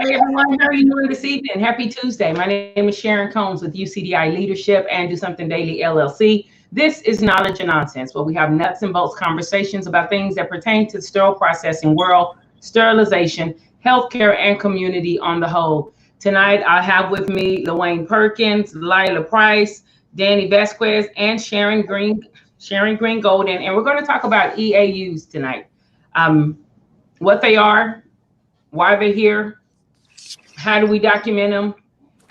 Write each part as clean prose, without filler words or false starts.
Hey everyone, how are you doing this evening? Happy Tuesday. My name is Sharon Combs with UCDI Leadership and Do Something Daily LLC. This is Knowledge and Nonsense, where we have nuts and bolts conversations about things that pertain to the sterile processing world, sterilization, healthcare, and community on the whole. Tonight, I have with me LaWayne Perkins, Lila Price, Danny Vasquez, and Sharon Green Golden, and we're going to talk about EAUs tonight. What they are, why they're here, how do we document them?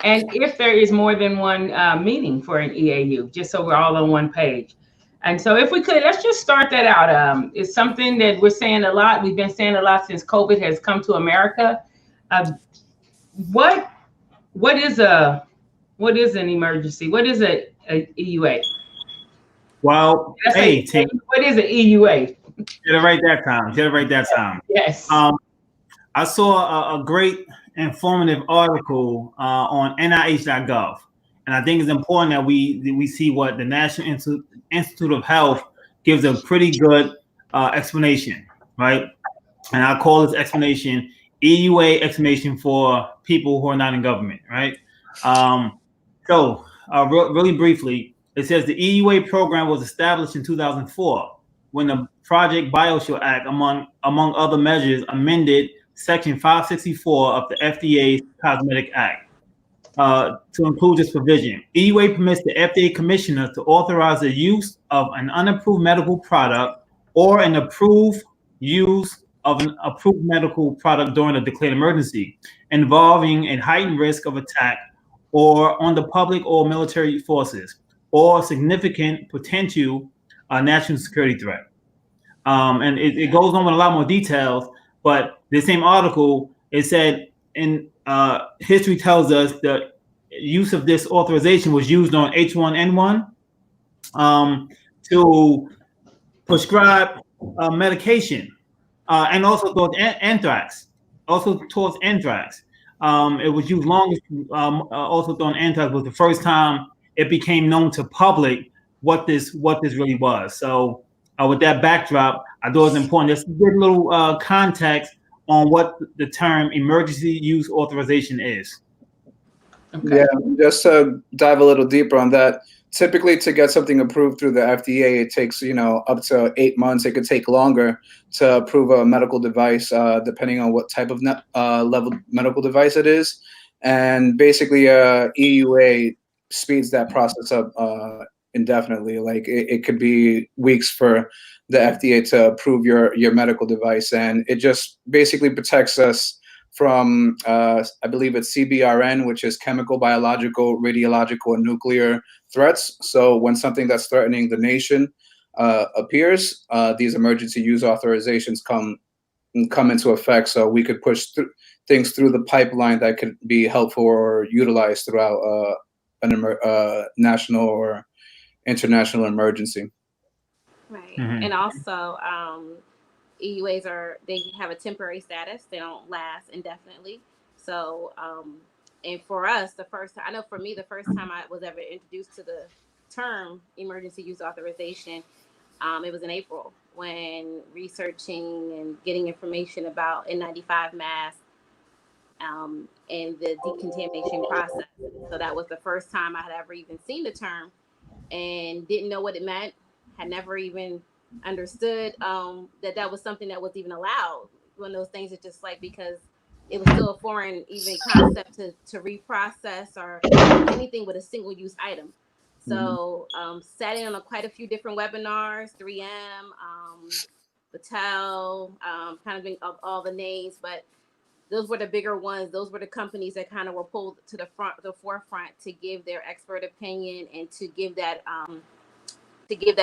And if there is more than one meaning for an EAU, just so we're all on one page. And so if we could, let's just start that out. It's something that we're saying a lot. We've been saying a lot since COVID has come to America. Uh, what what is an emergency? What is a EUA? Well, hey, Tim. What is an EUA? Get it right that time. Get it right that time. Yes. I saw a great informative article on NIH.gov, and I think it's important that we see what the National Institute of Health gives a pretty good explanation, right? And I call this explanation EUA explanation for people who are not in government, right? Really briefly, it says the EUA program was established in 2004 when the Project BioShield Act, among other measures, amended Section 564 of the FDA's Cosmetic Act to include this provision. EUA permits the FDA commissioner to authorize the use of an unapproved medical product or an approved use of an approved medical product during a declared emergency involving a heightened risk of attack or on the public or military forces or significant potential national security threat. And it goes on with a lot more details, but the same article, it said in history tells us the use of this authorization was used on H1N1 to prescribe medication and also towards anthrax. It was used longest also on anthrax was the first time it became known to public what this really was. So with that backdrop, I thought it was important just to give a little context on what the term emergency use authorization is. Okay. Yeah, just to dive a little deeper on that, typically to get something approved through the FDA, it takes, up to 8 months. It could take longer to approve a medical device, depending on what type of level medical device it is. And basically, EUA speeds that process up indefinitely. Like it could be weeks for the FDA to approve your medical device, and it just basically protects us from I believe it's CBRN, which is chemical, biological, radiological, and nuclear threats. So when something that's threatening the nation appears, these emergency use authorizations come into effect. So we could push things through the pipeline that could be helpful or utilized throughout a national or international emergency. Right. Mm-hmm. And also EUAs they have a temporary status. They don't last indefinitely. So and for us, I know for me, the first time I was ever introduced to the term emergency use authorization, it was in April when researching and getting information about N95 masks and the decontamination process. So that was the first time I had ever even seen the term and didn't know what it meant, had never even understood that was something that was even allowed. One of those things that just like, because it was still a foreign even concept to reprocess or anything with a single use item. So sat in on quite a few different webinars, 3M, Battelle, kind of of all the names, but those were the bigger ones. Those were the companies that kind of were pulled to the forefront to give their expert opinion and to give that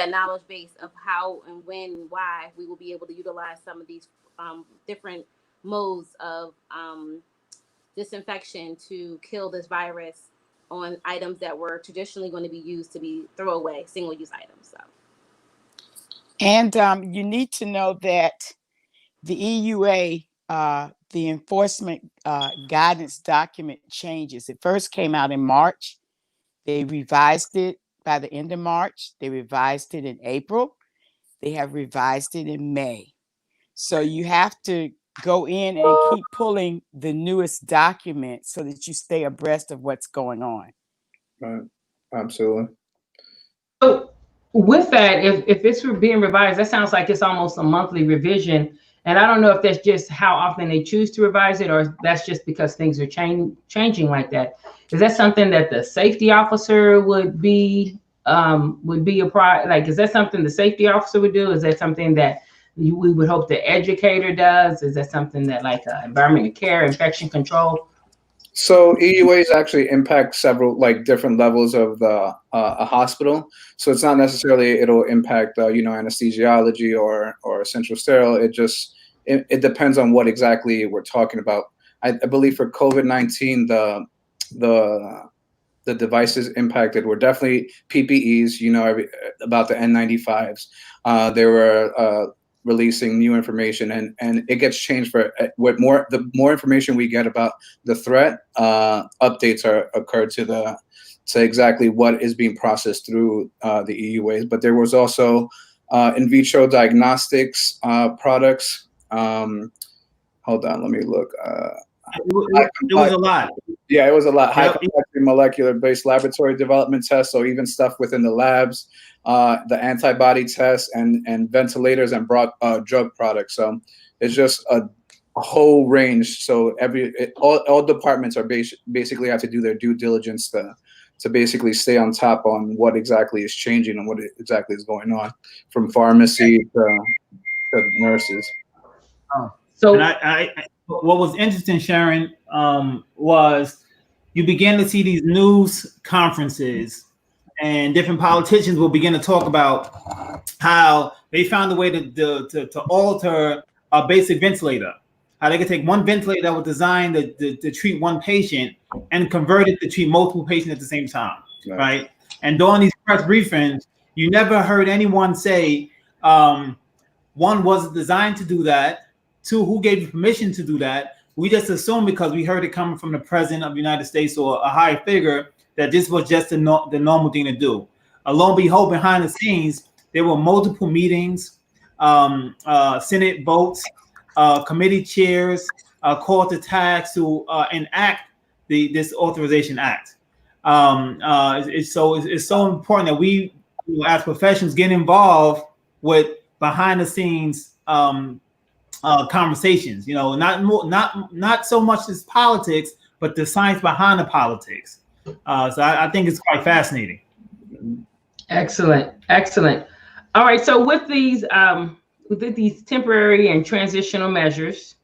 knowledge base of how and when and why we will be able to utilize some of these different modes of disinfection to kill this virus on items that were traditionally going to be used to be throwaway, single-use items. So. And you need to know that the EUA, the enforcement guidance document changes. It first came out in March. They revised it by the end of March. They revised it in April. They have revised it in May. So you have to go in and keep pulling the newest documents so that you stay abreast of what's going on. Right. Absolutely. So with that, if this were being revised, that sounds like it's almost a monthly revision. And I don't know if that's just how often they choose to revise it, or that's just because things are changing like that. Is that something that the safety officer would be like? Is that something the safety officer would do? Is that something that we would hope the educator does? Is that something that like environmental care, infection control? So EUAs actually impact several like different levels of the a hospital. So it's not necessarily it'll impact anesthesiology or central sterile. It depends on what exactly we're talking about. I believe for COVID-19 the devices impacted were definitely PPEs. About the N95s. They were releasing new information, and it gets changed for the more information we get about the threat, updates occur to exactly what is being processed through the EUAs. But there was also in vitro diagnostics products. Hold on, let me look. It was a lot. Yeah, it was a lot. High Yep. complexity molecular-based laboratory development tests, so even stuff within the labs, the antibody tests, and ventilators and drug products. So it's just a whole range. So all departments are basically have to do their due diligence to basically stay on top on what exactly is changing and what exactly is going on, from pharmacy to nurses. So and I what was interesting, Sharon, was you began to see these news conferences, and different politicians will begin to talk about how they found a way to alter a basic ventilator. How they could take one ventilator that was designed to treat one patient and convert it to treat multiple patients at the same time, right? And during these press briefings, you never heard anyone say, one, was it designed to do that? Two, who gave you permission to do that? We just assumed because we heard it coming from the president of the United States or a higher figure that this was just the normal thing to do. Lo and behold, behind the scenes, there were multiple meetings, Senate votes, committee chairs, call to tax to enact this authorization act. It's so important that we, as professionals, get involved with behind the scenes conversations. Not so much as politics, but the science behind the politics. So I think it's quite fascinating. excellent. All right. So with these temporary and transitional measures,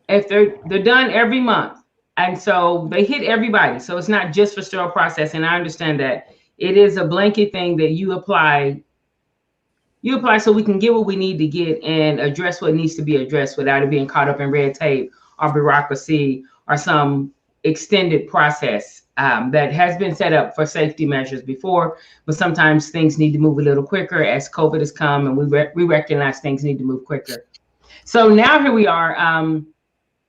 if they're done every month, and so they hit everybody, so it's not just for sterile processing. I understand that it is a blanket thing that you apply so we can get what we need to get and address what needs to be addressed without it being caught up in red tape or bureaucracy or some extended process that has been set up for safety measures before. But sometimes things need to move a little quicker as COVID has come, and we recognize things need to move quicker. So now here we are.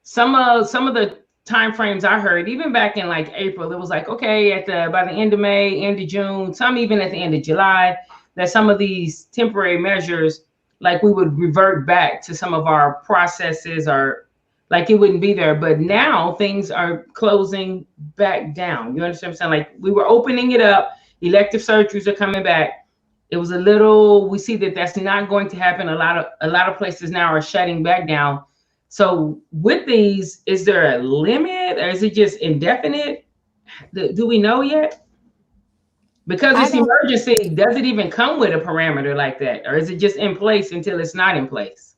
Some of the time frames I heard, even back in like April, it was like, okay, by the end of May, end of June, some even at the end of July, that some of these temporary measures, like we would revert back to some of our processes, or like it wouldn't be there. But now things are closing back down. You understand what I'm saying? Like we were opening it up, elective surgeries are coming back. It was we see that that's not going to happen. A lot of places now are shutting back down. So with these, is there a limit, or is it just indefinite? Do we know yet? Because it's emergency, does it even come with a parameter like that? Or is it just in place until it's not in place?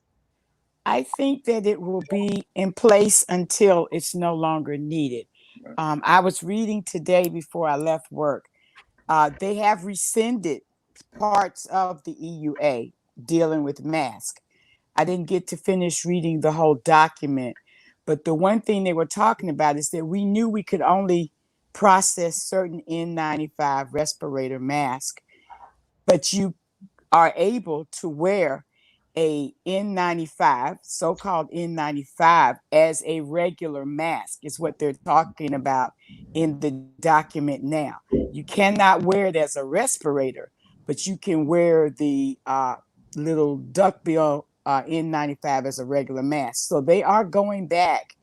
I think that it will be in place until it's no longer needed. I was reading today before I left work. They have rescinded parts of the EUA dealing with masks. I didn't get to finish reading the whole document, but the one thing they were talking about is that we knew we could only process certain N95 respirator mask, but you are able to wear a N95, so-called N95, as a regular mask is what they're talking about in the document now. You cannot wear it as a respirator, but you can wear the little duckbill N95 as a regular mask. So they are going back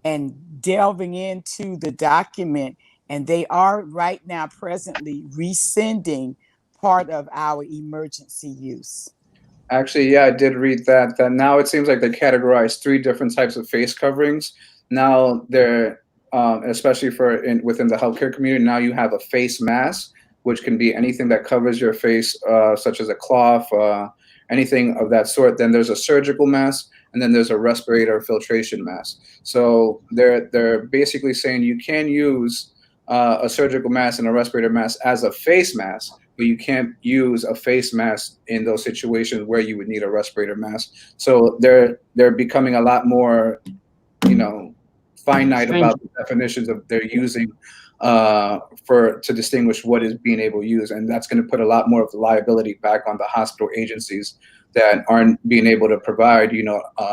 and delving into the document, and they are right now presently rescinding part of our emergency use. Actually, yeah, I did read that now it seems like they categorize 3 different types of face coverings. Now they're especially within the healthcare community, now you have a face mask, which can be anything that covers your face, such as a cloth, anything of that sort. Then there's a surgical mask, and then there's a respirator filtration mask. So they're basically saying you can use a surgical mask and a respirator mask as a face mask, but you can't use a face mask in those situations where you would need a respirator mask. So they're becoming a lot more, finite about the definitions of they're using to distinguish what is being able to use, and that's going to put a lot more of the liability back on the hospital agencies that aren't being able to provide,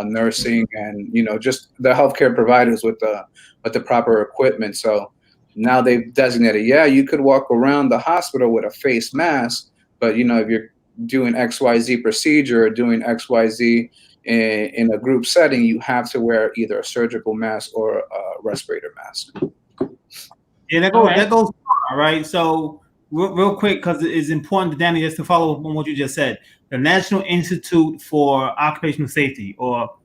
nursing and just the healthcare providers with the proper equipment. So now they've designated, yeah, you could walk around the hospital with a face mask, but if you're doing XYZ procedure or doing XYZ in a group setting, you have to wear either a surgical mask or a respirator mask. Yeah, that goes far, right? So real quick, because it's important, Danny, just to follow up on what you just said. The National Institute for Occupational Safety, or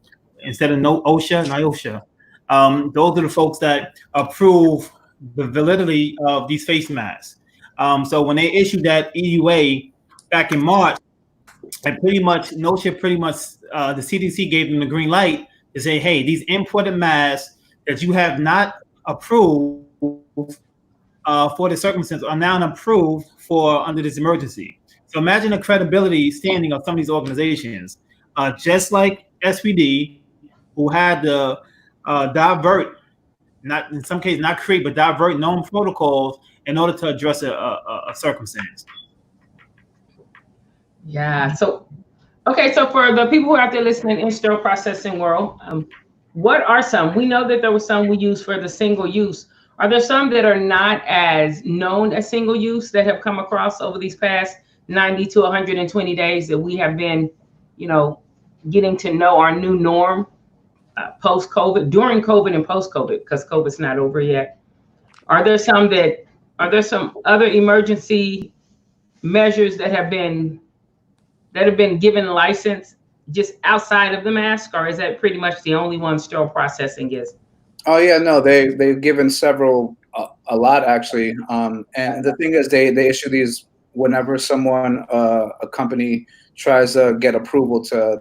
instead of OSHA, NIOSHA, those are the folks that approve the validity of these face masks. So when they issued that EUA back in March, and NOSHA the CDC gave them the green light to say, hey, these imported masks that you have not approved for the circumstance are now approved for under this emergency. So imagine the credibility standing of some of these organizations, just like SPD, who had to divert, not in some cases not create, but divert known protocols in order to address a circumstance. Yeah. So, okay. So for the people who are out there listening in sterile processing world, what are some? We know that there were some we use for the single use. Are there some that are not as known as single use that have come across over these past 90 to 120 days that we have been, getting to know our new norm post-COVID, during COVID and post-COVID, because COVID's not over yet? Are there some other emergency measures that have been given license just outside of the mask, or is that pretty much the only one sterile processing is? Oh yeah, no, they've given several, a lot actually. And the thing is, they issue these whenever someone, a company tries to get approval to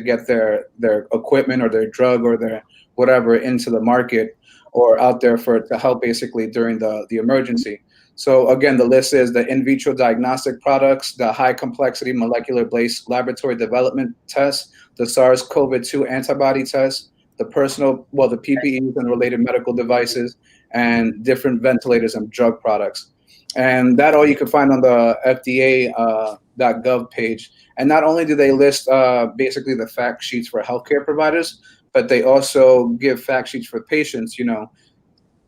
get their equipment or their drug or their whatever into the market or out there to help basically during the emergency. So again, the list is the in vitro diagnostic products, the high complexity molecular-based laboratory development tests, the SARS-CoV-2 antibody test, the the PPEs and related medical devices, and different ventilators and drug products. And that all you can find on the FDA.gov page. And not only do they list basically the fact sheets for healthcare providers, but they also give fact sheets for patients.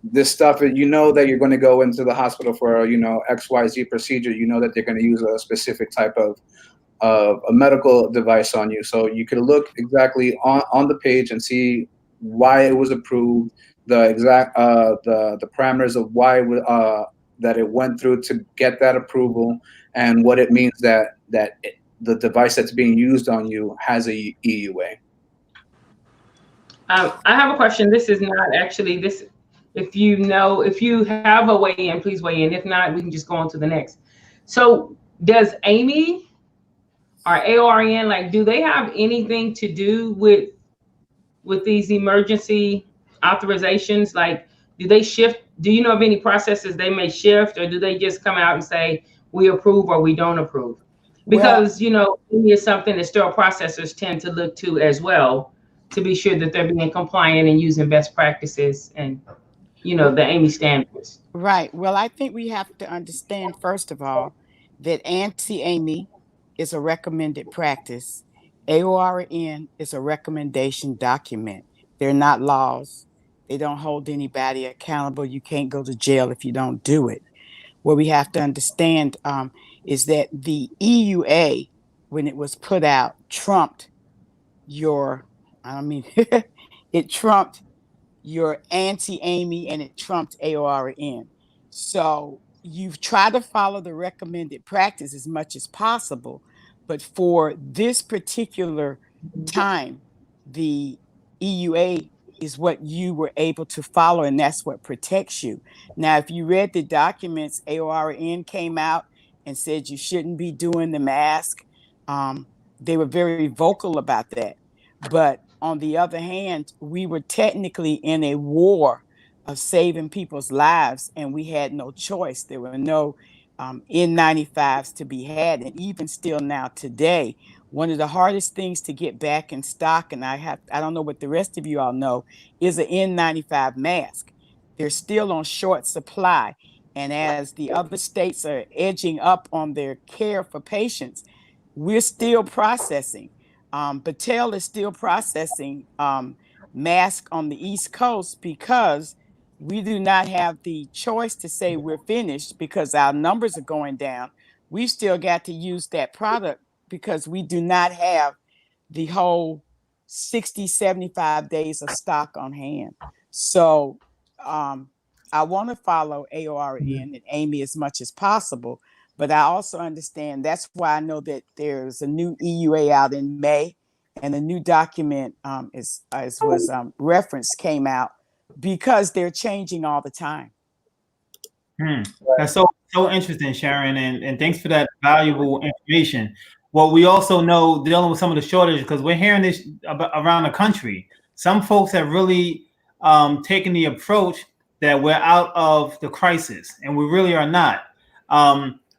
This stuff, that you're going to go into the hospital for XYZ procedure, that they're going to use a specific type of a medical device on you. So you can look exactly on the page and see why it was approved, the exact the parameters of why that it went through to get that approval, and what it means that the device that's being used on you has a EUA. I have a question. This is not actually this. If you have a weigh in, please weigh in. If not, we can just go on to the next. So does Amy or AORN, do they have anything to do with these emergency authorizations? Do they shift? Do you know of any processes they may shift, or do they just come out and say, we approve or we don't approve? Because, Amy is something that sterile processors tend to look to as well, to be sure that they're being compliant and using best practices and the Amy standards. Right. Well, I think we have to understand, first of all, that anti-Amy is a recommended practice. AORN is a recommendation document. They're not laws. They don't hold anybody accountable. You can't go to jail if you don't do it. What we have to understand is that the EUA, when it was put out, trumped your, I mean, it trumped your anti-Amy and it trumped AORN. So you've tried to follow the recommended practice as much as possible. But for this particular time, the EUA is what you were able to follow, and that's what protects you. Now, if you read the documents, AORN came out and said you shouldn't be doing the mask. They were very vocal about that. But on the other hand, we were technically in a war of saving people's lives, and we had no choice. There were no N95s to be had, and even still now today, one of the hardest things to get back in stock, and I don't know what the rest of you all know, is an N95 mask. They're still on short supply, and as the other states are edging up on their care for patients, we're still processing. Battelle is still processing masks on the East Coast because we do not have the choice to say we're finished because our numbers are going down. We've still got to use that product because we do not have the whole 60, 75 days of stock on hand. So I want to follow AORN and Amy as much as possible, but I also understand that's why I know that there's a new EUA out in May, and a new document, as was referenced, came out because they're changing all the time. That's so interesting, Sharon, and thanks for that valuable information. What we also know, dealing with some of the shortages, because we're hearing this around the country, some folks have really taken the approach that we're out of the crisis, and we really are not.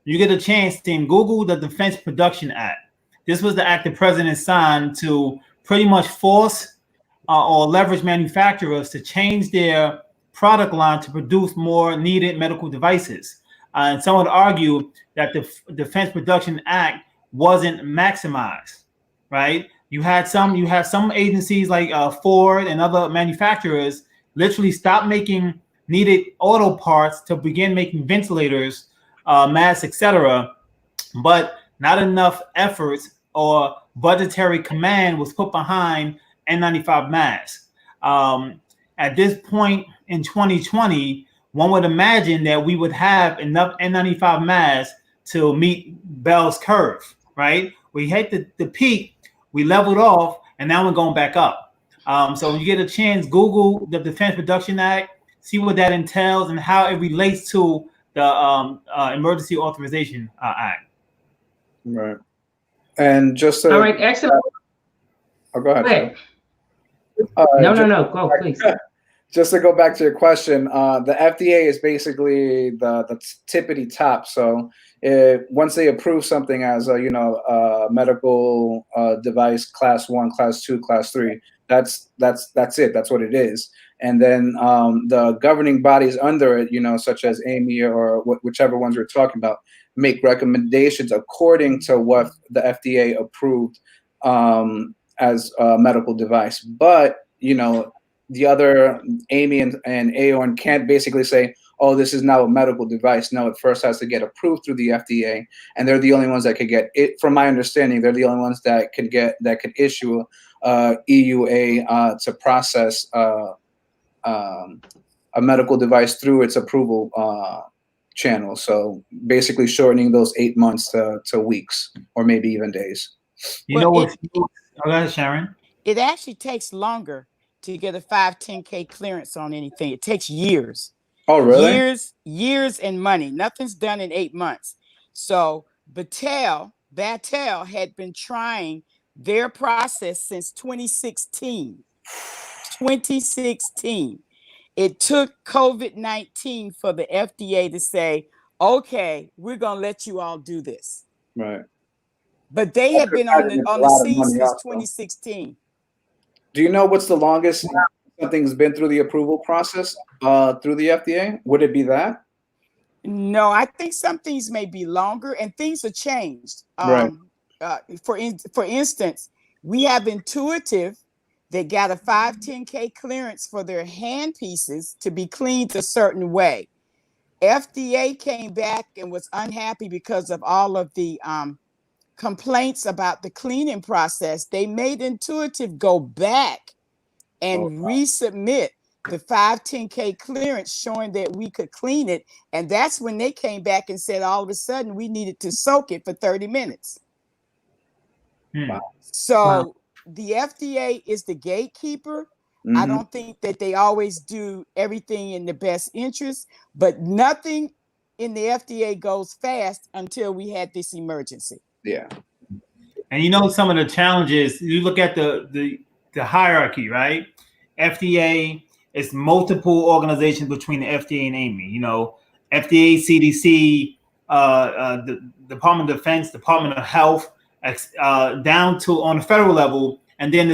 You get a chance to Google the Defense Production Act. This was the act the president signed to pretty much force or leverage manufacturers to change their product line to produce more needed medical devices. And some would argue that the Defense Production Act wasn't maximized, right? You have some agencies like Ford and other manufacturers literally stop making needed auto parts to begin making ventilators, masks, etc. But not enough efforts or budgetary command was put behind N95 masks. At this point in 2020, one would imagine that we would have enough N95 masks to meet Bell's curve, right? We hit the peak, we leveled off, and now we're going back up. So when you get a chance, Google the Defense Production Act, see what that entails and how it relates to the Emergency Authorization Act. Right. And just all right, excellent. Oh, go ahead. No, go please. Just to go back to your question, the FDA is basically the tippity top. So once they approve something as a medical device, class 1, class 2, class 3, that's it. That's what it is. And then the governing bodies under it, such as AMI or whichever ones we're talking about, make recommendations according to what the FDA approved as a medical device. But the other AMI and AORN can't basically say, oh, this is now a medical device. No, it first has to get approved through the FDA, and they're the only ones that could get it. From my understanding, they're the only ones that could issue EUA to process a medical device through its approval channel. So basically shortening those 8 months to weeks or maybe even days. Go ahead, Sharon. It actually takes longer to get a 510K clearance on anything. It takes years. Oh, really? Years and money. Nothing's done in 8 months. So Battelle had been trying their process since 2016. 2016. It took COVID-19 for the FDA to say, okay, we're going to let you all do this. Right. But they have been on the scene since 2016. Do you know what's the longest something's been through the approval process through the FDA? Would it be that? No, I think some things may be longer and things have changed. Right. For instance, we have Intuitive that got a 510K clearance for their hand pieces to be cleaned a certain way. FDA came back and was unhappy because of all of the complaints about the cleaning process, they made Intuitive go back and resubmit the 510K clearance showing that we could clean it. And that's when they came back and said all of a sudden we needed to soak it for 30 minutes. Wow. So the FDA is the gatekeeper. Mm-hmm. I don't think that they always do everything in the best interest, but nothing in the FDA goes fast until we had this emergency. Yeah. And you know, some of the challenges, you look at the hierarchy, right? FDA is multiple organizations between the FDA and AMI, you know, FDA, CDC, the Department of Defense, Department of Health, down to on the federal level, and then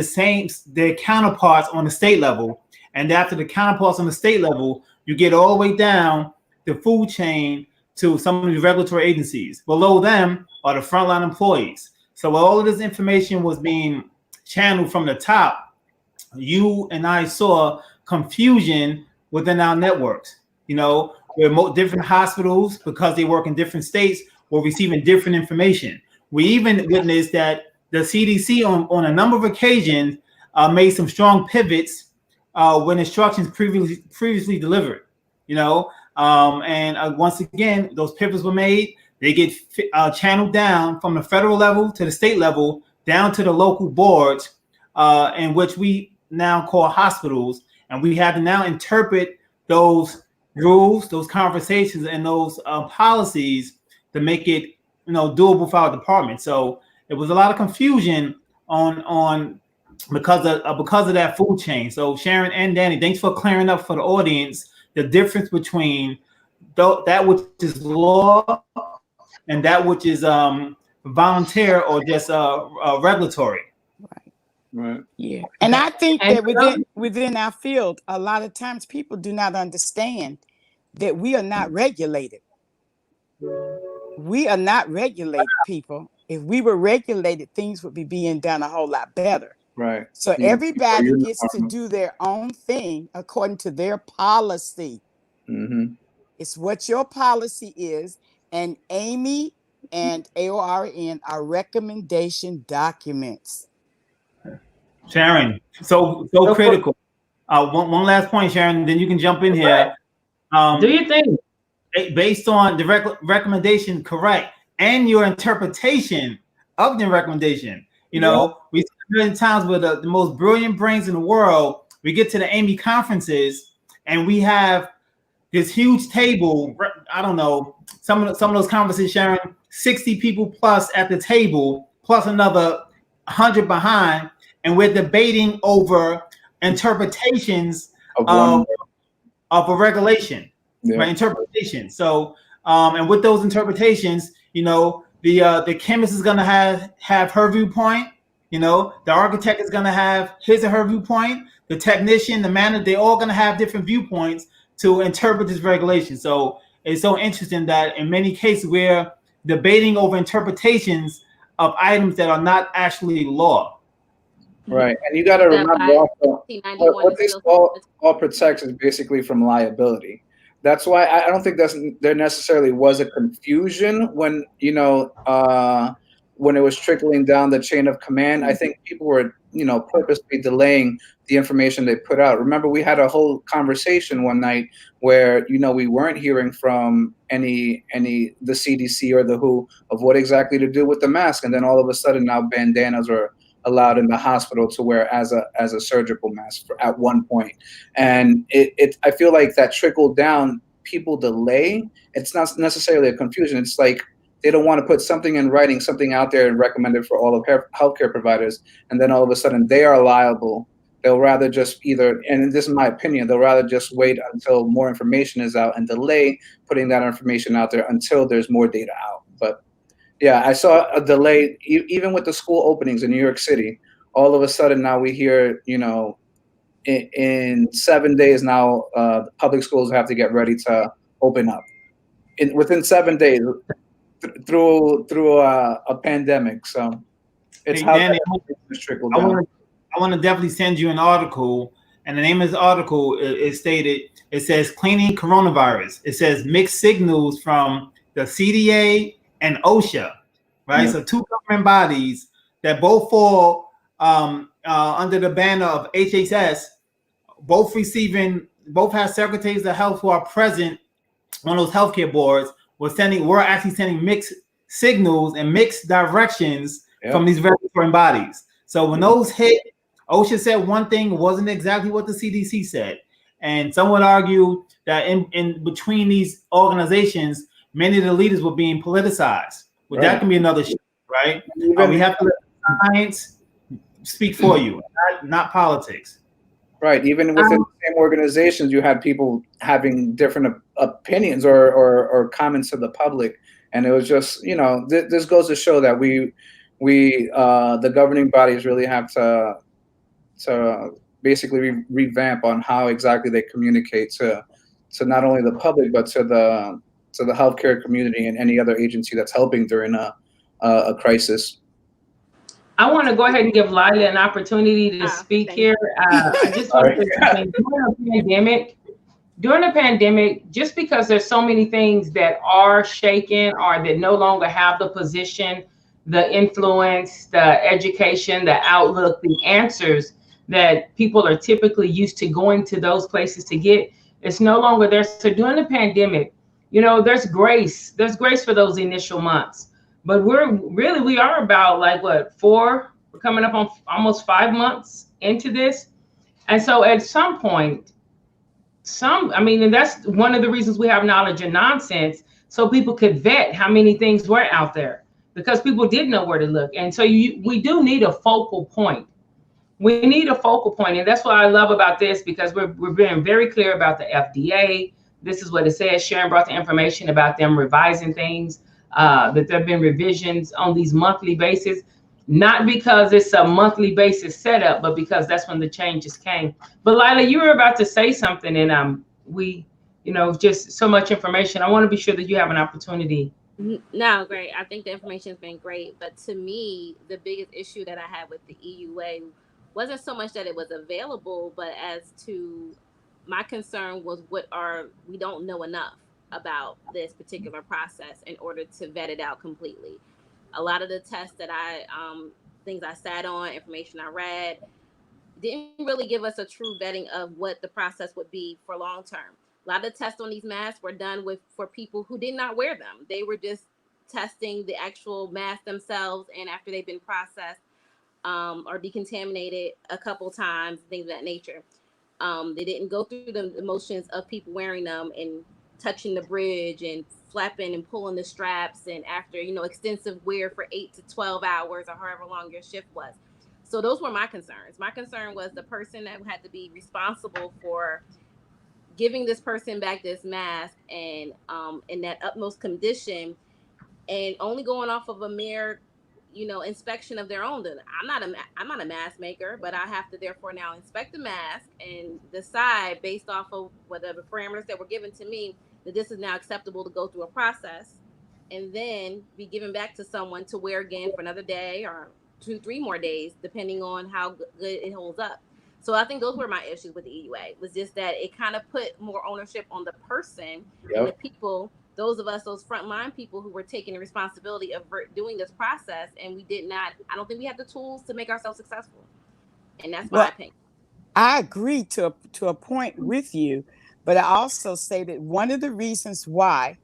their counterparts on the state level. And after the counterparts on the state level, you get all the way down the food chain to some of the regulatory agencies. Below them are the frontline employees. So all of this information was being channeled from the top. You and I saw confusion within our networks. You know, where different hospitals, because they work in different states, were receiving different information. We even witnessed that the CDC on a number of occasions made some strong pivots when instructions previously delivered. You know, and once again, those pivots were made. They get channeled down from the federal level to the state level, down to the local boards, in which we now call hospitals. And we have to now interpret those rules, those conversations, and those policies to make it, you know, doable for our department. So it was a lot of confusion on because of that food chain. So Sharon and Danny, thanks for clearing up for the audience the difference between that which is law and that which is volunteer or just regulatory. Right. Yeah. And I think that within our field, a lot of times people do not understand that we are not regulated. We are not regulated, people. If we were regulated, things would be being done a whole lot better. Right. So everybody gets to do their own thing according to their policy. Mm-hmm. It's what your policy is. And AMI and AORN are recommendation documents. Sharon, so critical. One last point, Sharon, then you can jump in here. Do you think? Based on the recommendation, correct, and your interpretation of the recommendation. You know, we see times where the most brilliant brains in the world, we get to the AMI conferences and we have this huge table. I don't know, some of those conferences, Sharon, 60 people plus at the table, plus another 100 behind, and we're debating over interpretations of a regulation. Yeah. Right, interpretation. So, and with those interpretations, you know, the chemist is gonna have her viewpoint. You know, the architect is gonna have his or her viewpoint. The technician, the manager, they're all gonna have different viewpoints to interpret this regulation. So it's so interesting that in many cases we're debating over interpretations of items that are not actually law. Right, and you got to remember also what this all protects is basically from liability. That's why I don't think there necessarily was a confusion when, you know, when it was trickling down the chain of command. I think people were, you know, purposely delaying the information they put out. Remember, we had a whole conversation one night where, you know, we weren't hearing from the CDC or the WHO of what exactly to do with the mask, and then all of a sudden now bandanas are allowed in the hospital to wear as a surgical mask at one point. And I feel like that trickled down, people delay. It's not necessarily a confusion. It's like they don't want to put something in writing, something out there and recommend it for all of healthcare providers. And then all of a sudden they are liable. They'll rather just and this is my opinion, they'll rather just wait until more information is out and delay putting that information out there until there's more data out. But yeah, I saw a delay even with the school openings in New York City. All of a sudden now we hear, you know, in 7 days now, public schools have to get ready to open up. Within 7 days through a pandemic. So it's how Danny, trickled down. I want to definitely send you an article, and the name of this article is stated. It says cleaning coronavirus. It says mixed signals from the CDA and OSHA, right? So two government bodies that both fall under the banner of HHS, both have secretaries of health who are present on those healthcare boards. We're actually sending mixed signals and mixed directions from these regulatory bodies. So when those hit, OSHA said one thing, wasn't exactly what the CDC said. And some would argue that in between these organizations, many of the leaders were being politicized. But that can be another shift, right? We have to let science speak for you, not politics. Right. Even within the same organizations, you had people having different opinions or comments to the public. And it was just, this goes to show that we the governing bodies really have to basically revamp on how exactly they communicate to not only the public, but to the healthcare community and any other agency that's helping during a crisis. I want to go ahead and give Lila an opportunity to speak here. I just want to say during the pandemic, just because there's so many things that are shaken or that no longer have the position, the influence, the education, the outlook, the answers that people are typically used to going to those places to get, it's no longer there. So during the pandemic, there's grace. There's grace for those initial months. But we are about we're coming up on almost 5 months into this. And so at some point, and that's one of the reasons we have knowledge and nonsense, so people could vet how many things were out there, because people didn't know where to look. And so we do need a focal point. We need a focal point. And that's what I love about this, because we're being very clear about the FDA. This is what it says. Sharon brought the information about them revising things. That there have been revisions on these monthly basis, not because it's a monthly basis setup, but because that's when the changes came. But Lila, you were about to say something, and just so much information. I want to be sure that you have an opportunity. No, great. I think the information has been great, but to me, the biggest issue that I had with the EUA wasn't so much that it was available, but as to my concern was we don't know enough about this particular process in order to vet it out completely. A lot of the tests that things I sat on, information I read, didn't really give us a true vetting of what the process would be for long term. A lot of the tests on these masks were done for people who did not wear them. They were just testing the actual masks themselves, and after they've been processed or decontaminated a couple times, things of that nature. They didn't go through the motions of people wearing them and touching the bridge and flapping and pulling the straps, and after extensive wear for 8 to 12 hours or however long your shift was. So those were my concerns. My concern was the person that had to be responsible for giving this person back this mask and in that utmost condition, and only going off of a mere inspection of their own. I'm not a mask maker, but I have to therefore now inspect the mask and decide based off of whatever parameters that were given to me that this is now acceptable to go through a process, and then be given back to someone to wear again for another day or 2-3 more days, depending on how good it holds up. So I think those were my issues with the EUA, was just that it kind of put more ownership on the person and the people, those of us, those frontline people who were taking the responsibility of doing this process. And I don't think we have the tools to make ourselves successful. And that's my opinion. I agree to a point with you, but I also say that one of the reasons why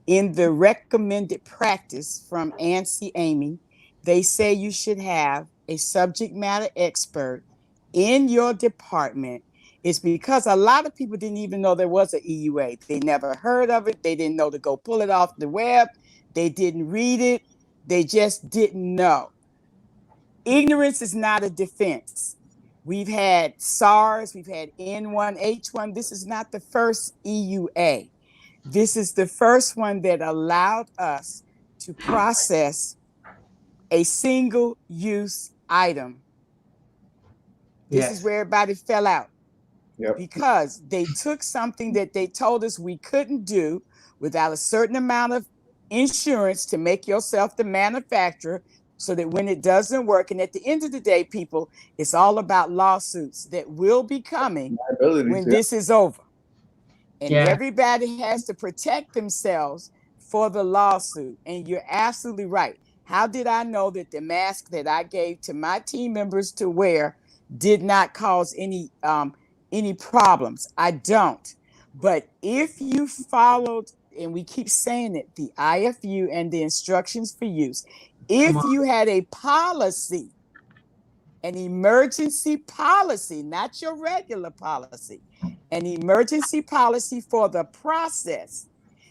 in the recommended practice from ANSI Amy, they say you should have a subject matter expert in your department is because a lot of people didn't even know there was an EUA. They never heard of it. They didn't know to go pull it off the web. They didn't read it. They just didn't know. Ignorance is not a defense. We've had SARS, we've had N1H1. This is not the first EUA. This is the first one that allowed us to process a single-use item. This is where everybody fell out. Because they took something that they told us we couldn't do without a certain amount of insurance to make yourself the manufacturer, so that when it doesn't work, and at the end of the day, people, it's all about lawsuits that will be coming when this is over. And everybody has to protect themselves for the lawsuit. And you're absolutely right. How did I know that the mask that I gave to my team members to wear did not cause any problems? I don't. But if you followed, and we keep saying it, the IFU and the instructions for use, if you had a policy, an emergency policy, not your regular policy, an emergency policy for the process,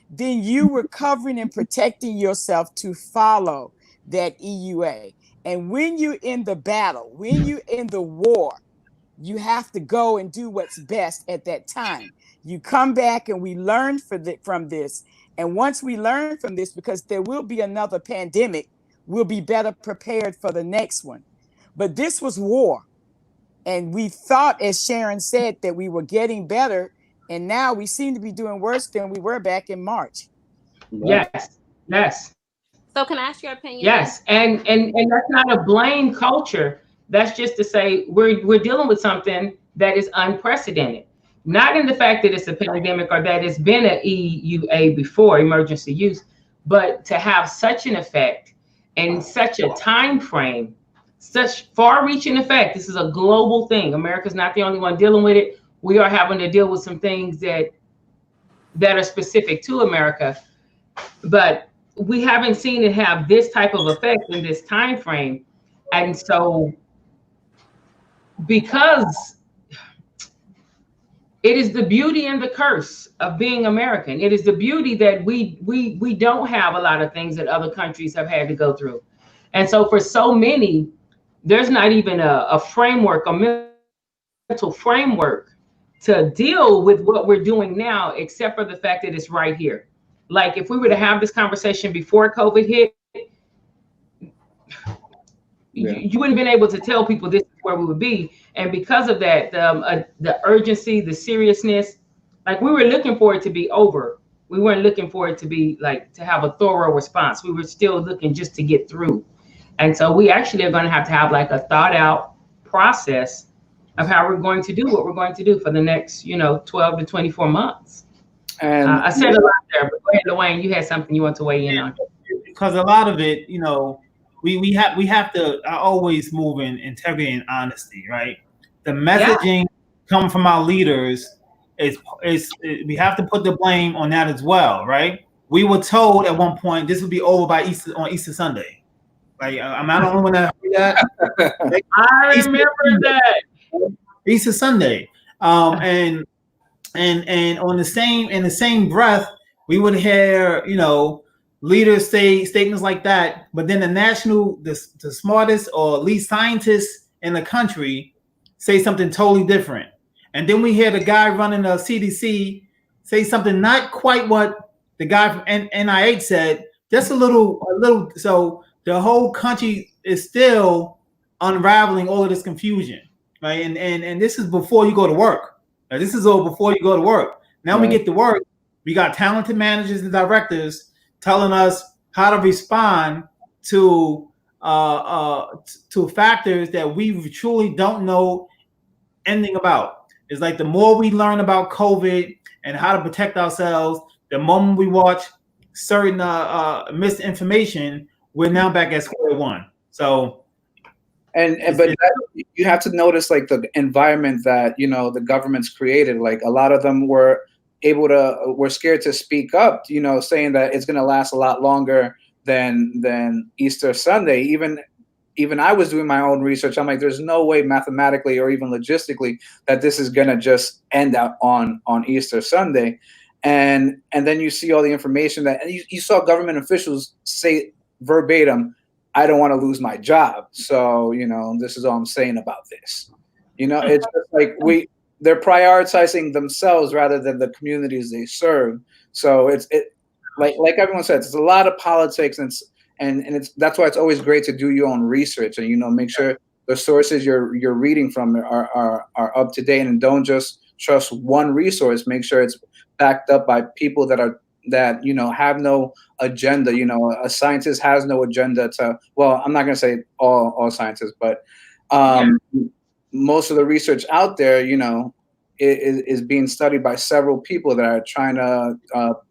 then you were covering and protecting yourself to follow that EUA. And when you're in the battle, when you're in the war, you have to go and do what's best at that time. You come back and we learn from this. And once we learn from this, because there will be another pandemic, we'll be better prepared for the next one. But this was war. And we thought, as Sharon said, that we were getting better. And now we seem to be doing worse than we were back in March. Yes, yes. So can I ask your opinion? Yes, and that's not a blame culture. That's just to say we're dealing with something that is unprecedented. Not in the fact that it's a pandemic or that it's been an EUA before, emergency use, but to have such an effect and such a time frame, such far-reaching effect. This is a global thing. America's not the only one dealing with it. We are having to deal with some things that are specific to America, but we haven't seen it have this type of effect in this time frame. And so, because it is the beauty and the curse of being American. It is the beauty that we don't have a lot of things that other countries have had to go through. And so for so many, there's not even a framework, a mental framework to deal with what we're doing now, except for the fact that it's right here. Like if we were to have this conversation before COVID hit, you wouldn't have been able to tell people this is where we would be. And because of that, the urgency, the seriousness, like we were looking for it to be over. We weren't looking for it to be like to have a thorough response. We were still looking just to get through. And so we actually are going to have like a thought out process of how we're going to do what we're going to do for the next, 12 to 24 months. And I said a lot there, but go ahead, Dwayne, you had something you want to weigh in on. Because a lot of it, we have to always move in integrity and honesty, right? The messaging come from our leaders is we have to put the blame on that as well, right? We were told at one point this would be over by Easter Sunday. Like I'm not the only one that heard that. I remember that Easter Sunday, and on the same breath, we would hear leaders say statements like that, but then the smartest or lead scientists in the country say something totally different, and then we hear the guy running the CDC say something not quite what the guy from NIH said, just a little. So the whole country is still unraveling all of this confusion, right? And this is before you go to work. Now, this is all before you go to work. Now we get to work. We got talented managers and directors telling us how to respond to factors that we truly don't know anything about. It's like the more we learn about COVID and how to protect ourselves, the moment we watch certain misinformation, we're now back at square one. So, but you have to notice like the environment that the government's created. Like a lot of them were scared to speak up, saying that it's going to last a lot longer than Easter Sunday. Even I was doing my own research. I'm like, there's no way mathematically or even logistically that this is going to just end out on Easter Sunday. And then you see all the information that you saw government officials say verbatim, I don't want to lose my job. So, this is all I'm saying about this. It's just like they're prioritizing themselves rather than the communities they serve. So it's like everyone said, it's a lot of politics, and that's why it's always great to do your own research and make sure the sources you're reading from are up to date, and don't just trust one resource. Make sure it's backed up by people that have no agenda. A scientist has no agenda well, I'm not going to say all scientists, but most of the research out there, is being studied by several people that are trying to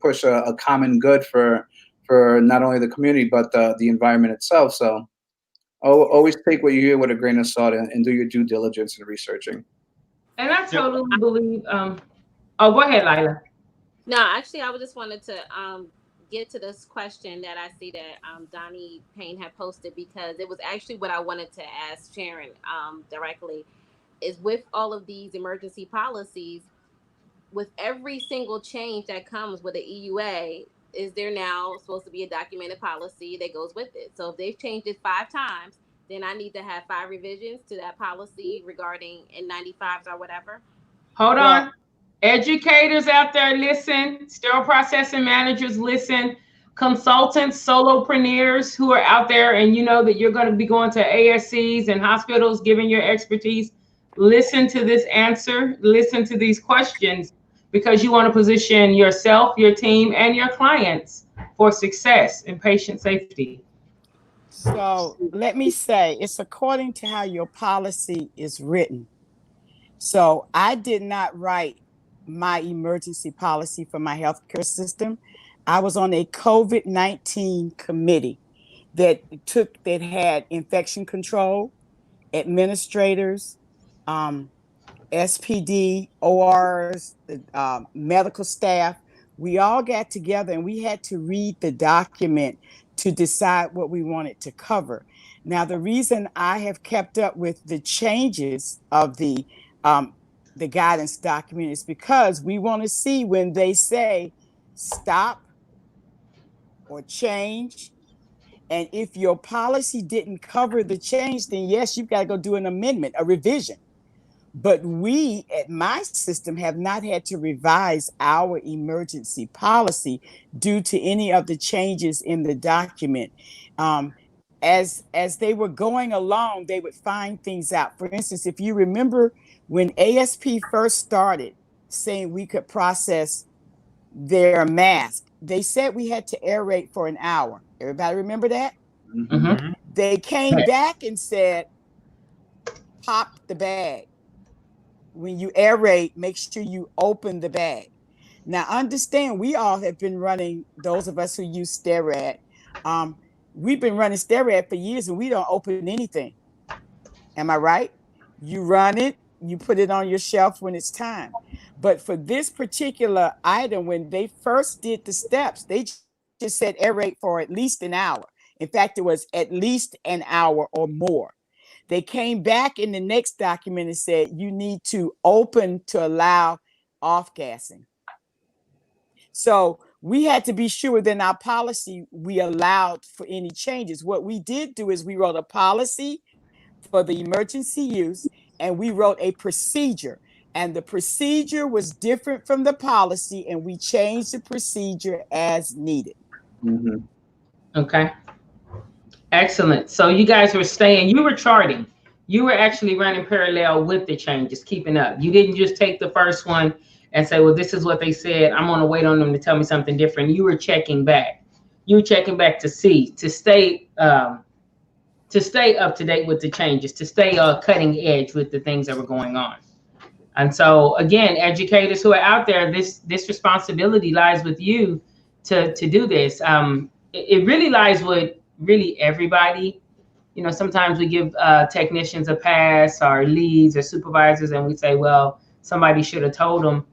push a common good for for not only the community but the environment itself. So always take what you hear with a grain of salt and do your due diligence in researching. And I totally believe. Oh, go ahead, Lila. No, actually, I just wanted to get to this question that I see that Donnie Payne had posted, because it was actually what I wanted to ask Sharon directly. Is with all of these emergency policies, with every single change that comes with the EUA, is there now supposed to be a documented policy that goes with it? So if they've changed it 5 times, then I need to have 5 revisions to that policy regarding N95s or whatever. Hold on. Educators out there, listen. Sterile processing managers, listen. Consultants, solopreneurs who are out there, and you know that you're going to be going to ASCs and hospitals giving your expertise. Listen to this answer. Listen to these questions, because you want to position yourself, your team, and your clients for success and patient safety. So let me say, it's according to how your policy is written. So I did not write my emergency policy for my healthcare system. I was on a COVID-19 committee that had infection control, administrators, SPD, ORs, medical staff. We all got together and we had to read the document to decide what we wanted to cover. Now, the reason I have kept up with the changes of the guidance document is because we want to see when they say stop or change. And if your policy didn't cover the change, then yes, you've got to go do an amendment, a revision. But we at my system have not had to revise our emergency policy due to any of the changes in the document. As they were going along, they would find things out. For instance, if you remember when ASP first started saying we could process their mask, they said we had to aerate for an hour. Everybody remember that? Mm-hmm. They came back and said, pop the bag. When you aerate, make sure you open the bag. Now, understand, we all have been running, those of us who use Sterad, we've been running Sterad for years and we don't open anything. Am I right? You run it, you put it on your shelf when it's time. But for this particular item, when they first did the steps, they just said aerate for at least an hour. In fact, it was at least an hour or more. They came back in the next document and said, you need to open to allow off-gassing. So we had to be sure that in our policy, we allowed for any changes. What we did do is we wrote a policy for the emergency use, and we wrote a procedure. And the procedure was different from the policy, and we changed the procedure as needed. Mm-hmm. Okay. Excellent. So you guys were you were charting. You were actually running parallel with the changes, keeping up. You didn't just take the first one and say, well, this is what they said. I'm going to wait on them to tell me something different. You were checking back. You were checking back to stay up to date with the changes, to stay cutting edge with the things that were going on. And so, again, educators who are out there, this responsibility lies with you to do this. It really lies with really everybody. You know, sometimes we give technicians a pass, or leads or supervisors, and we say, well, somebody should have told them.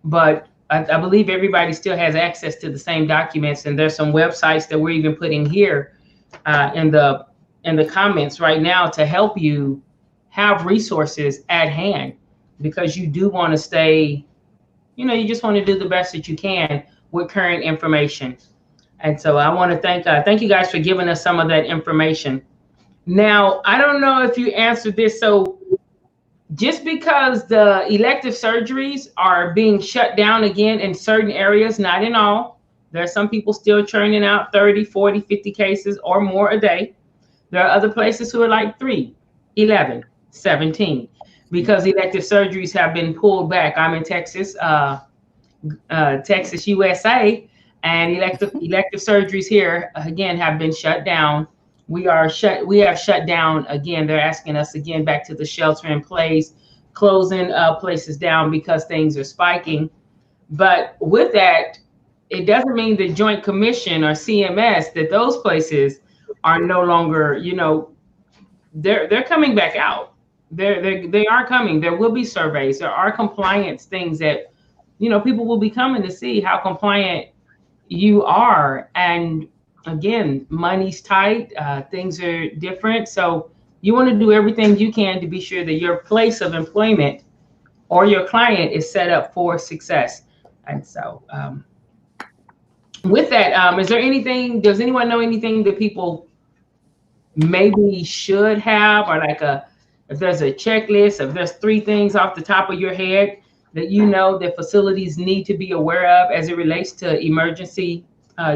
But I believe everybody still has access to the same documents, and there's some websites that we're even putting here in the comments right now to help you have resources at hand, because you do want to stay, you just want to do the best that you can with current information. And so I want to thank you guys for giving us some of that information. Now, I don't know if you answered this. So just because the elective surgeries are being shut down again in certain areas, not in all, there are some people still churning out 30, 40, 50 cases or more a day. There are other places who are like 3, 11, 17, because elective surgeries have been pulled back. I'm in Texas, Texas, USA. And elective surgeries here again have been shut down. We have shut down again. They're asking us again back to the shelter in place, closing places down because things are spiking. But with that, it doesn't mean the Joint Commission or CMS, that those places are no longer, you know, they're coming back out. They are coming. There will be surveys. There are compliance things that, you know, people will be coming to see how compliant you are. And again, money's tight, things are different. So you want to do everything you can to be sure that your place of employment or your client is set up for success. And so with that, is there anything, does anyone know anything that people maybe should have, or like if there's a checklist, if there's 3 things off the top of your head that you know that facilities need to be aware of as it relates to emergency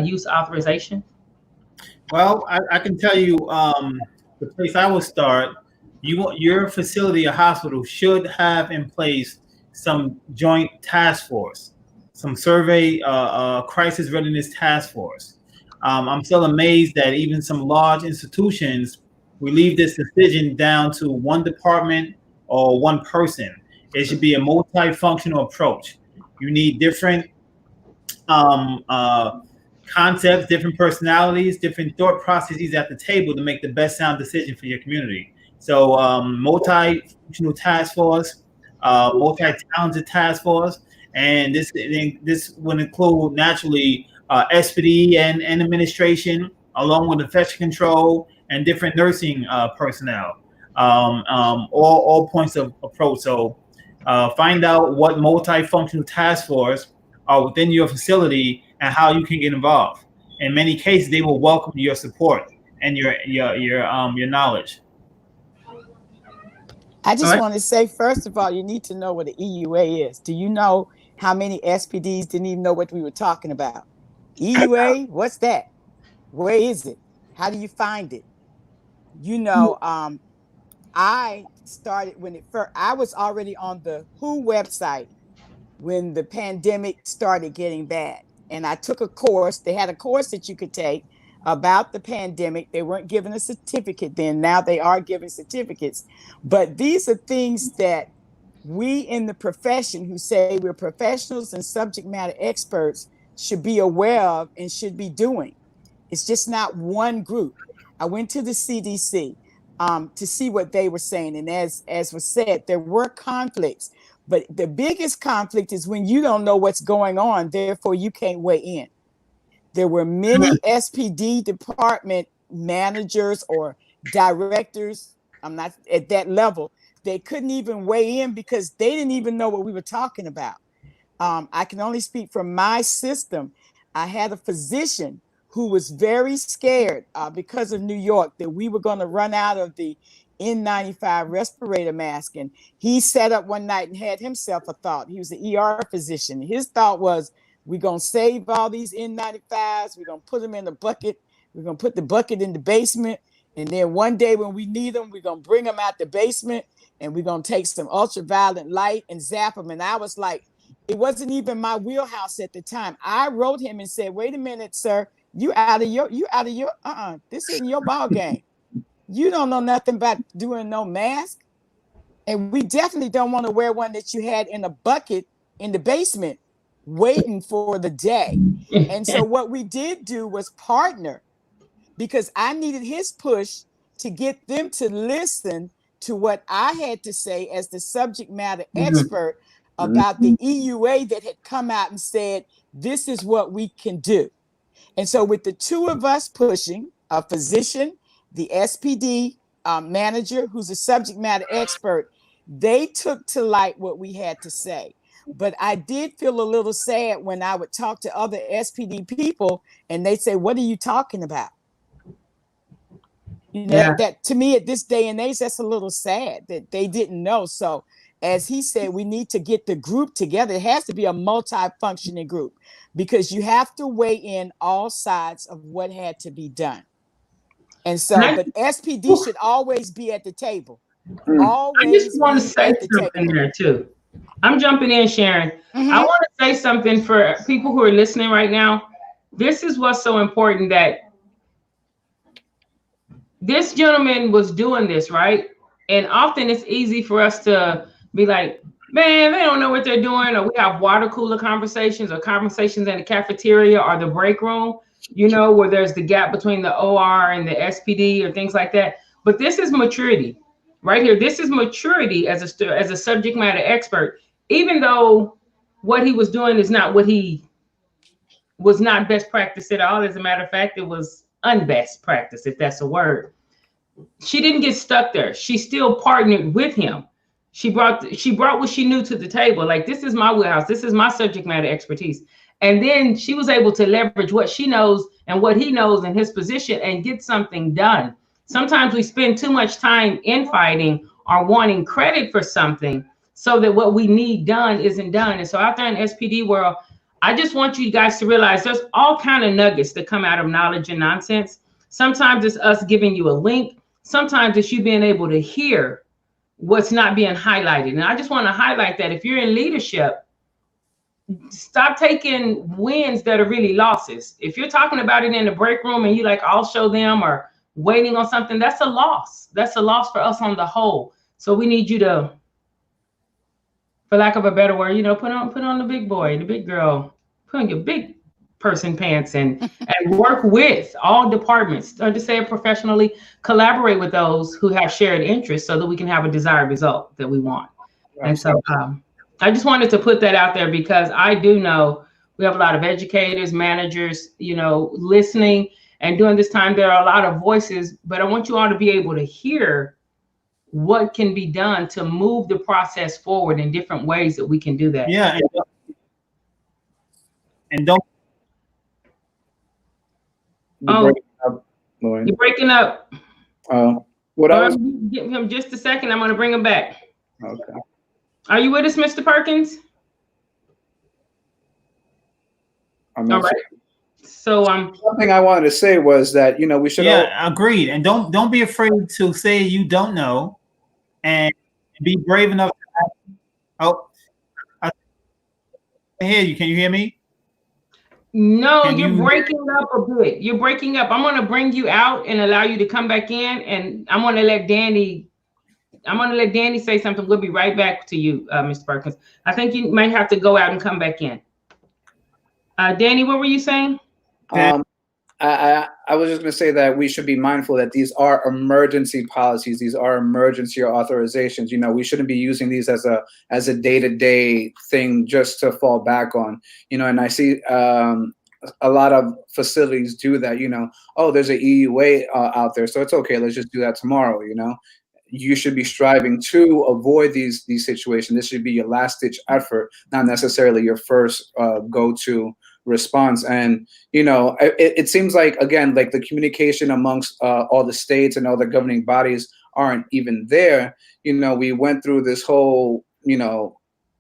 use authorization? Well, I can tell you the place I would start. Your facility or hospital should have in place some joint task force, some survey crisis readiness task force. I'm still amazed that even some large institutions, we leave this decision down to one department or one person. It should be a multifunctional approach. You need different concepts, different personalities, different thought processes at the table to make the best sound decision for your community. So multi-functional task force, multi-talented task force, and this would include naturally SPD and administration, along with infection control and different nursing personnel, all points of approach. So find out what multifunctional task force are within your facility and how you can get involved. In many cases, they will welcome your support and your knowledge. I just want to say, first of all, you need to know what the EUA is. Do you know how many SPDs didn't even know what we were talking about? EUA, what's that? Where is it? How do you find it? You know, I started when it first, I was already on the WHO website when the pandemic started getting bad. And I took a course. They had a course that you could take about the pandemic. They weren't giving a certificate then. Now they are giving certificates. But these are things that we in the profession who say we're professionals and subject matter experts should be aware of and should be doing. It's just not one group. I went to the CDC to see what they were saying. And as was said, there were conflicts. But the biggest conflict is when you don't know what's going on, therefore you can't weigh in. There were many SPD department managers or directors, I'm not at that level, they couldn't even weigh in because they didn't even know what we were talking about. I can only speak from my system. I had a physician who was very scared because of New York that we were going to run out of the N95 respirator mask. And he sat up one night and had himself a thought. He was an ER physician. His thought was, we're going to save all these N95s. We're going to put them in a bucket. We're going to put the bucket in the basement. And then one day when we need them, we're going to bring them out the basement and we're going to take some ultraviolet light and zap them. And I was like, it wasn't even my wheelhouse at the time. I wrote him and said, wait a minute, sir, you out of your, this isn't your ball game. You don't know nothing about doing no mask. And we definitely don't want to wear one that you had in a bucket in the basement waiting for the day. And so what we did do was partner, because I needed his push to get them to listen to what I had to say as the subject matter expert about the EUA that had come out and said, this is what we can do. And so with the two of us pushing, a physician, the SPD manager, who's a subject matter expert, they took to light what we had to say. But I did feel a little sad when I would talk to other SPD people and they say, what are you talking about? You know, that to me at this day and age, that's a little sad that they didn't know. So as he said, we need to get the group together. It has to be a multi-functioning group because you have to weigh in all sides of what had to be done. And so, but SPD should always be at the table. Always. I just want to say something there too. I'm jumping in, Sharon. I want to say something for people who are listening right now. This is what's so important, that this gentleman was doing this, right? And often it's easy for us to be like, Man, they don't know what they're doing, or we have water cooler conversations or conversations in the cafeteria or the break room, where there's the gap between the OR and the SPD or things like that. But this is maturity right here. This is maturity as a subject matter expert, even though what he was doing is not what he was not best practice at all. As a matter of fact, it was unbest practice, if that's a word. She didn't get stuck there. She still partnered with him. She brought what she knew to the table. Like, this is my wheelhouse. This is my subject matter expertise. And then she was able to leverage what she knows and what he knows in his position and get something done. Sometimes we spend too much time infighting or wanting credit for something so that what we need done isn't done. And so out there in SPD world, I just want you guys to realize there's all kind of nuggets that come out of knowledge and nonsense. Sometimes it's us giving you a link. Sometimes it's you being able to hear what's not being highlighted. And I just want to highlight that if you're in leadership, stop taking wins that are really losses. If you're talking about it in the break room and you like, I'll show them, or waiting on something, that's a loss. That's a loss for us on the whole. So we need you to, for lack of a better word, put on the big boy, the big girl, put on your big person pants and work with all departments, or to say it professionally, collaborate with those who have shared interests so that we can have a desired result that we want. And so I just wanted to put that out there because I do know we have a lot of educators, managers, listening, and during this time, there are a lot of voices, but I want you all to be able to hear what can be done to move the process forward in different ways that we can do that. Yeah. And don't. You're breaking up. Give him just a second. I'm going to bring him back. Okay. Are you with us, Mr. Perkins? All right. So something I wanted to say was that we should. Yeah, agreed. And don't be afraid to say you don't know, and be brave enough to ask. Oh, I can hear you. Can you hear me? No, you're breaking up a bit. You're breaking up. I'm going to bring you out and allow you to come back in, and I'm going to let Danny say something. We'll be right back to you, Mr. Perkins. I think you might have to go out and come back in. Danny, what were you saying? I was just going to say that we should be mindful that these are emergency policies. These are emergency authorizations. We shouldn't be using these as a day-to-day thing just to fall back on. And I see a lot of facilities do that. Oh, there's an EUA out there, so it's okay. Let's just do that tomorrow. You should be striving to avoid these situations. This should be your last-ditch effort, not necessarily your first go-to response. And it seems like, again, like the communication amongst all the states and all the governing bodies aren't even there. We went through this whole,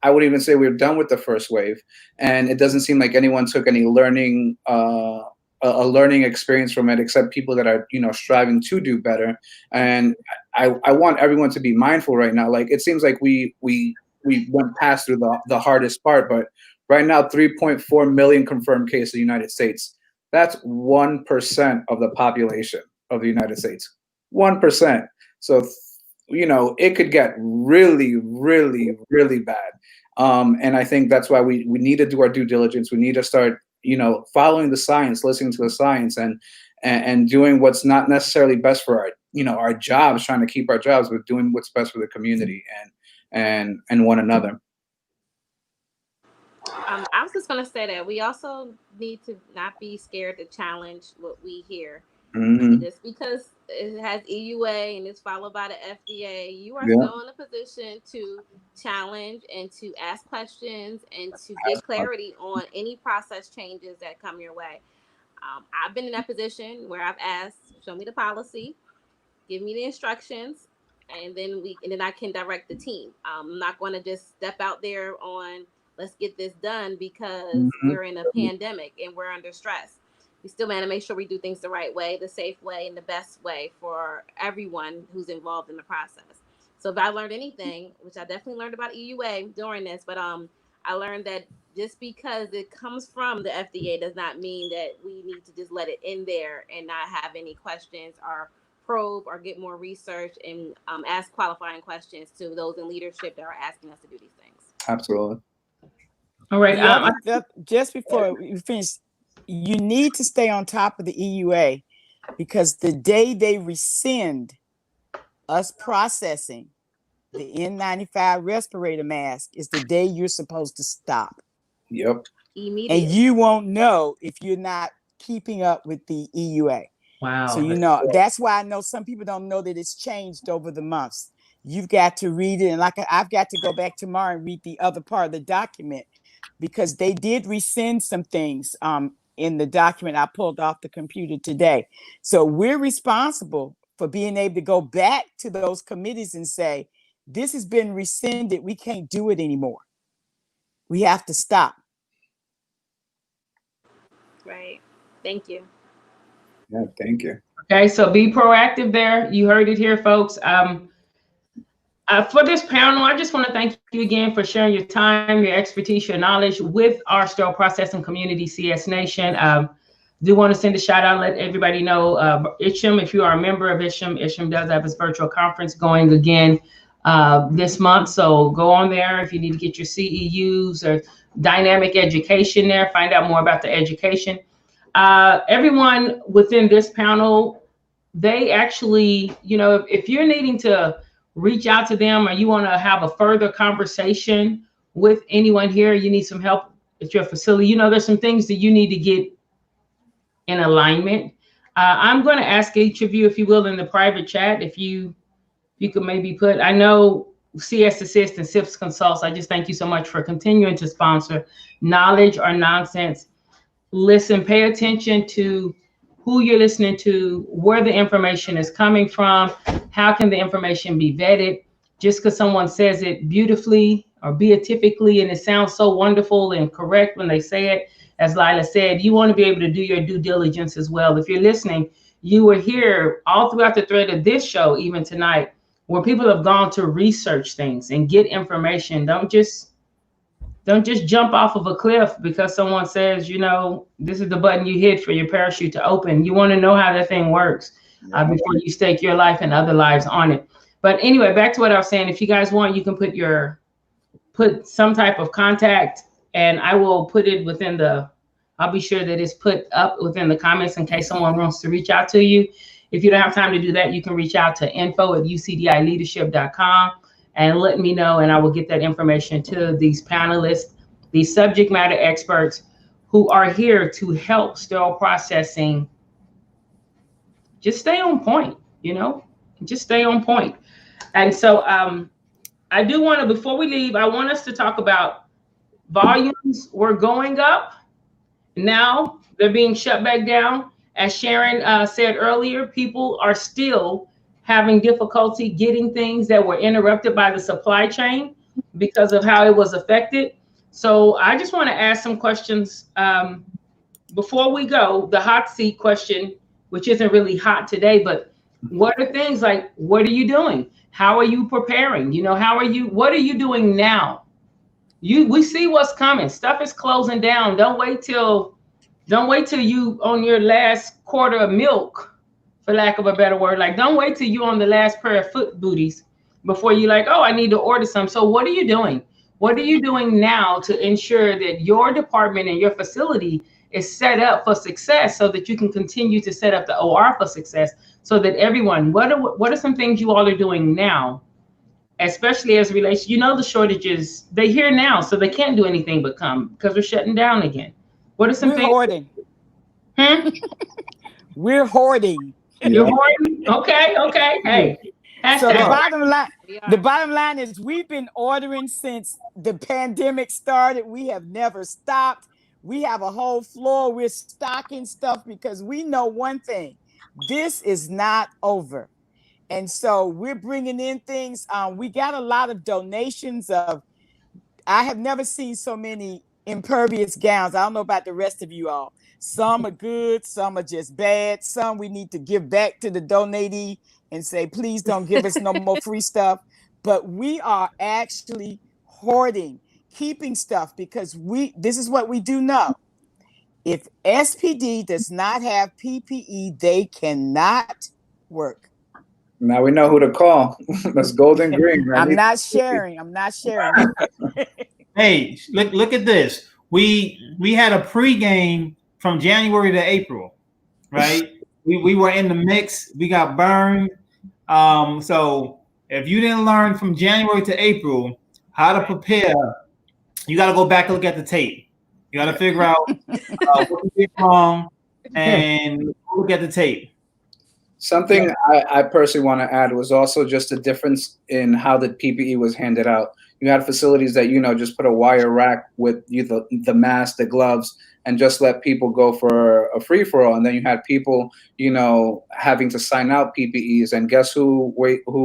I wouldn't even say we're done with the first wave, and it doesn't seem like anyone took any learning a learning experience from it, except people that are striving to do better. And I want everyone to be mindful right now. Like, it seems like we went past through the hardest part, but right now, 3.4 million confirmed cases in the United States. That's 1% of the population of the United States. 1%. So, it could get really, really, really bad. And I think that's why we need to do our due diligence. We need to start, following the science, listening to the science, and doing what's not necessarily best for our jobs, trying to keep our jobs, but doing what's best for the community and one another. I was just going to say that we also need to not be scared to challenge what we hear. Just because it has EUA and it's followed by the FDA, you are still in a position to challenge and to ask questions and to get clarity on any process changes that come your way. I've been in that position where I've asked, show me the policy, give me the instructions, and then I can direct the team. I'm not going to just step out there on, let's get this done because we're in a pandemic and we're under stress. We still want to make sure we do things the right way, the safe way, and the best way for everyone who's involved in the process. So if I learned anything, which I definitely learned about EUA during this, but I learned that just because it comes from the FDA does not mean that we need to just let it in there and not have any questions or probe or get more research and ask qualifying questions to those in leadership that are asking us to do these things. Absolutely. All right. Just before we finish, you need to stay on top of the EUA, because the day they rescind us processing the N95 respirator mask is the day you're supposed to stop. Yep. Immediately. And you won't know if you're not keeping up with the EUA. Wow. So, you know, that's why I know some people don't know that it's changed over the months. You've got to read it. And like I've got to go back tomorrow and read the other part of the document, because they did rescind some things in the document I pulled off the computer today. So we're responsible for being able to go back to those committees and say, this has been rescinded. We can't do it anymore. We have to stop. Right. Thank you. Yeah, thank you. Okay, so be proactive there. You heard it here, folks. For this panel, I just want to thank you again for sharing your time, your expertise, your knowledge with our sterile processing community, CS Nation. Do want to send a shout out, let everybody know, ISHM, if you are a member of ISHM, ISHM does have its virtual conference going again this month. So go on there if you need to get your CEUs or dynamic education there, find out more about the education. Everyone within this panel, they actually, you know, if you're needing to reach out to them or you want to have a further conversation with anyone here, you need some help at your facility, you know, there's some things that you need to get in alignment. I'm going to ask each of you, if you will, in the private chat, if you could maybe put, I know CS Assist and SIPS Consults, I just thank you so much for continuing to sponsor Knowledge or Nonsense. Listen, pay attention to who you're listening to, where the information is coming from, how can the information be vetted. Just because someone says it beautifully or beatifically and it sounds so wonderful and correct when they say it, as Lila said, you want to be able to do your due diligence as well. If you're listening, you were here all throughout the thread of this show, even tonight, where people have gone to research things and get information. Don't just jump off of a cliff because someone says, you know, this is the button you hit for your parachute to open. You want to know how that thing works before you stake your life and other lives on it. But anyway, back to what I was saying. If you guys want, you can put some type of contact, and I will put it within I'll be sure that it's put up within the comments in case someone wants to reach out to you. If you don't have time to do that, you can reach out to info@ucdileadership.com. and let me know, and I will get that information to these panelists, these subject matter experts who are here to help sterile processing just stay on point, you know, just stay on point. And so I do want to, before we leave, I want us to talk about volumes were going up. Now they're being shut back down. As Sharon said earlier, people are still having difficulty getting things that were interrupted by the supply chain because of how it was affected. So I just want to ask some questions before we go. The hot seat question, which isn't really hot today, but what are things like, what are you doing? How are you preparing? You know, what are you doing now? We see what's coming. Stuff is closing down. Don't wait till you on your last quarter of milk, for lack of a better word. Like, don't wait till you on the last pair of foot booties before you like, oh, I need to order some. So what are you doing? What are you doing now to ensure that your department and your facility is set up for success so that you can continue to set up the OR for success, so that everyone, what are some things you all are doing now, especially as relates, you know, the shortages, they're here now, so they can't do anything but come because we're shutting down again. What are some things? Hoarding. We're hoarding. You're hoarding? Okay. Hey. So the bottom line is we've been ordering since the pandemic started. We have never stopped. We have a whole floor. We're stocking stuff because we know one thing. This is not over. And so we're bringing in things. We got a lot of donations of, I have never seen so many impervious gowns. I don't know about the rest of you all. Some are good, some are just bad. Some we need to give back to the donatee and say, please don't give us no more free stuff. But we are actually hoarding, keeping stuff, because this is what we do know. If SPD does not have PPE, they cannot work. Now we know who to call. That's Golden Green. I'm not sharing. Hey, look at this. We had a pregame from January to April, right? we were in the mix. We got burned. So if you didn't learn from January to April how to prepare, you got to go back and look at the tape. You got to figure out what you did wrong and look at the tape. Something I personally want to add was also just a difference in how the PPE was handed out. You had facilities that, just put a wire rack with the mask, the gloves, and just let people go for a free-for-all. And then you had people, having to sign out PPEs. And guess who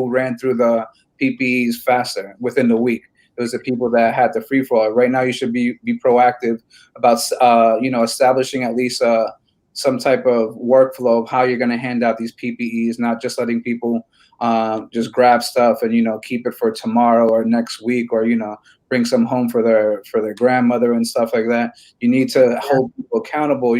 ran through the PPEs faster within the week? It was the people that had the free-for-all. Right now, you should be proactive about, establishing at least some type of workflow of how you're going to hand out these PPEs, not just letting people just grab stuff and keep it for tomorrow or next week, or bring some home for their grandmother and stuff like that. You need to hold people accountable.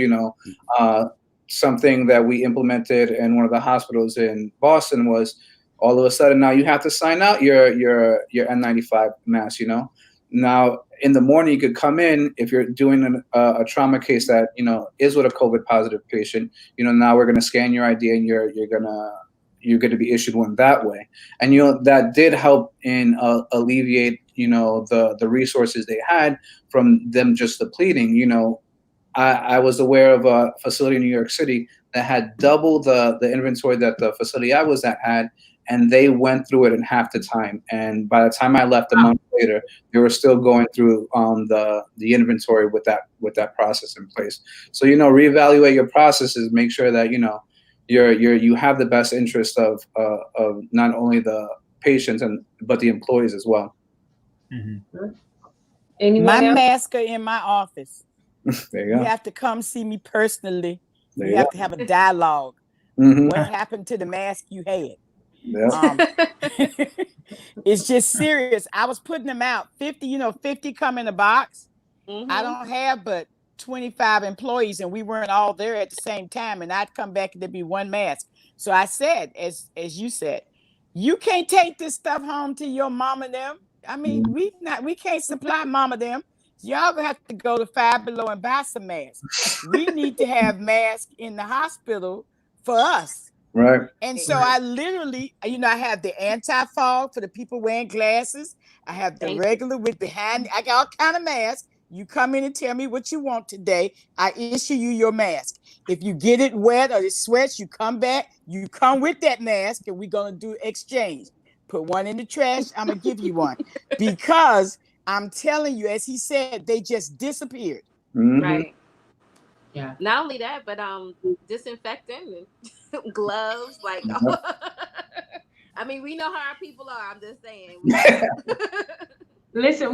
Something that we implemented in one of the hospitals in Boston was all of a sudden now you have to sign out your N95 mask. Now, in the morning, you could come in if you're doing a trauma case that is with a COVID positive patient. Now we're going to scan your ID and you're going to be issued one that way. And that did help in alleviate the resources they had from them just depleting. I was aware of a facility in New York City that had double the inventory that the facility I was at had. And they went through it in half the time. And by the time I left a month later, they were still going through the inventory with that process in place. So reevaluate your processes. Make sure that you have the best interest of not only the patients but the employees as well. Mm-hmm. My mask are in my office. There you go. You have to come see me personally. We have to have a dialogue. Mm-hmm. What happened to the mask you had? Yep. It's just serious. I was putting them out. 50 come in a box. Mm-hmm. I don't have but 25 employees, and we weren't all there at the same time. And I'd come back and there'd be one mask. So I said, as you said, you can't take this stuff home to your mom and them. I mean, we can't supply mom and them. Y'all gonna have to go to Five Below and buy some masks. We need to have masks in the hospital for us. Right. And so I literally, I have the anti-fog for the people wearing glasses. I have the regular with behind. I got all kind of masks. You come in and tell me what you want today. I issue you your mask. If you get it wet or it sweats, you come back. You come with that mask, and we're gonna do exchange. Put one in the trash. I'm gonna give you one because I'm telling you, as he said, they just disappeared. Mm-hmm. Right. Yeah. Not only that, but disinfectant and gloves. Like, I mean, we know how our people are. I'm just saying. Listen,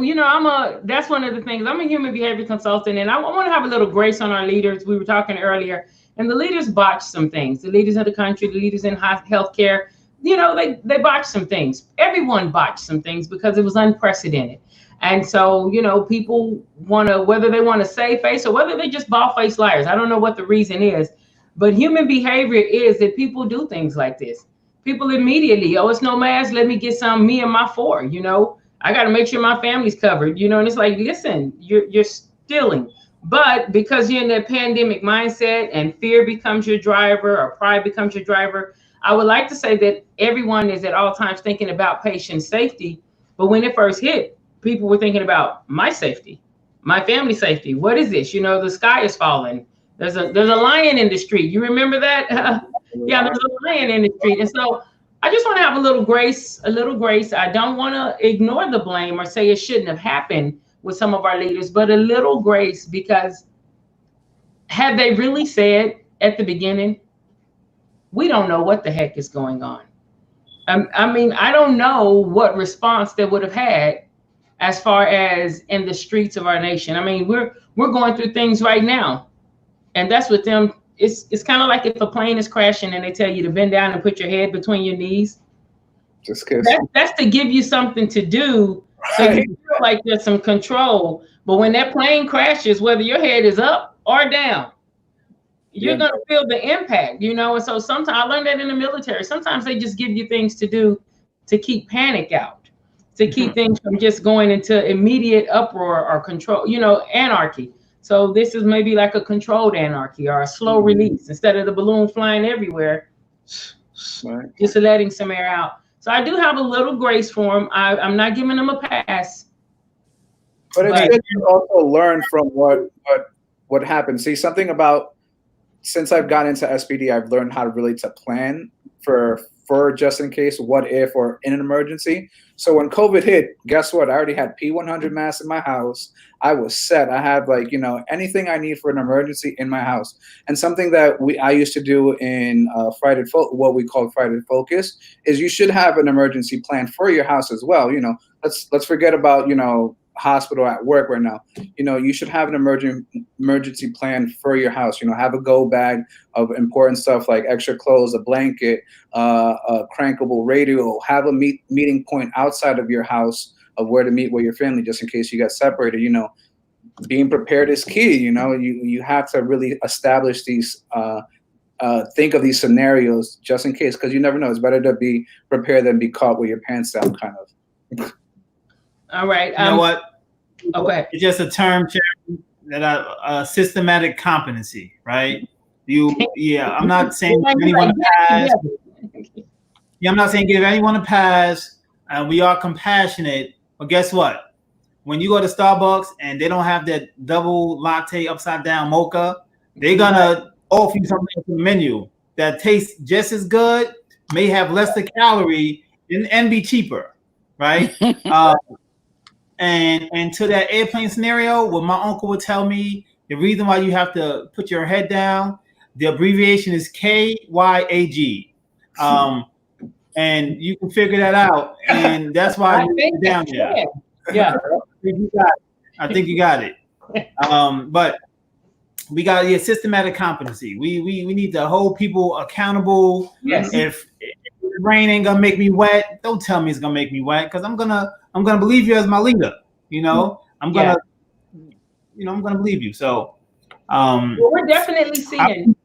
that's one of the things. I'm a human behavior consultant, and I want to have a little grace on our leaders. We were talking earlier, and the leaders botched some things. The leaders of the country, the leaders in healthcare, they botched some things. Everyone botched some things because it was unprecedented. And so, people whether they want to save face or whether they just bald-faced liars. I don't know what the reason is, but human behavior is that people do things like this. People immediately, it's no mask. Let me get some, me and my four, I got to make sure my family's covered, and it's like, listen, you're stealing. But because you're in that pandemic mindset and fear becomes your driver or pride becomes your driver, I would like to say that everyone is at all times thinking about patient safety. But when it first hit, people were thinking about my safety, my family safety. What is this? The sky is falling. There's a lion in the street. You remember that? Yeah, there's a lion in the street. And so I just want to have a little grace. I don't want to ignore the blame or say it shouldn't have happened with some of our leaders, but a little grace, because had they really said at the beginning, we don't know what the heck is going on. I mean, I don't know what response they would have had as far as in the streets of our nation. I mean, we're going through things right now, and that's with them. It's kind of like if a plane is crashing and they tell you to bend down and put your head between your knees. Just kiss. That's to give you something to do, so you feel like there's some control. But when that plane crashes, whether your head is up or down, you're going to feel the impact, And so sometimes I learned that in the military. Sometimes they just give you things to do to keep panic out. to keep things from just going into immediate uproar or control, anarchy. So this is maybe like a controlled anarchy or a slow release instead of the balloon flying everywhere, just letting some air out. So I do have a little grace for them. I'm not giving them a pass. But it's good to also learn from what happened. See, something about, since I've gotten into SPD, I've learned how to really to plan for just in case, what if, or in an emergency. So when COVID hit, guess what? I already had P100 masks in my house. I was set. I had anything I need for an emergency in my house. And something that I used to do in what we call Friday Focus is you should have an emergency plan for your house as well. Let's forget about hospital at work right now. You should have an emergency plan for your house. Have a go bag of important stuff like extra clothes, a blanket, a crankable radio. Have a meeting point outside of your house of where to meet with your family, just in case you get separated. Being prepared is key. You have to really establish these think of these scenarios just in case, because you never know. It's better to be prepared than be caught with your pants down, kind of. All right. You know what? Okay. It's just a term that systematic competency, right? I'm not saying give anyone a pass. Yeah, I'm not saying give anyone a pass. We are compassionate, but guess what? When you go to Starbucks and they don't have that double latte upside down mocha, they're gonna offer you something on the menu that tastes just as good, may have less the calorie, and be cheaper, right? And to that airplane scenario, what my uncle would tell me, the reason why you have to put your head down, the abbreviation is KYAG. And you can figure that out. And that's why you're down there. Yeah. I think you got it. But we got systematic competency. We need to hold people accountable. Yes. If the rain ain't gonna make me wet, don't tell me it's gonna make me wet, because I'm gonna believe you as my leader. I'm gonna believe you. So we're definitely seeing.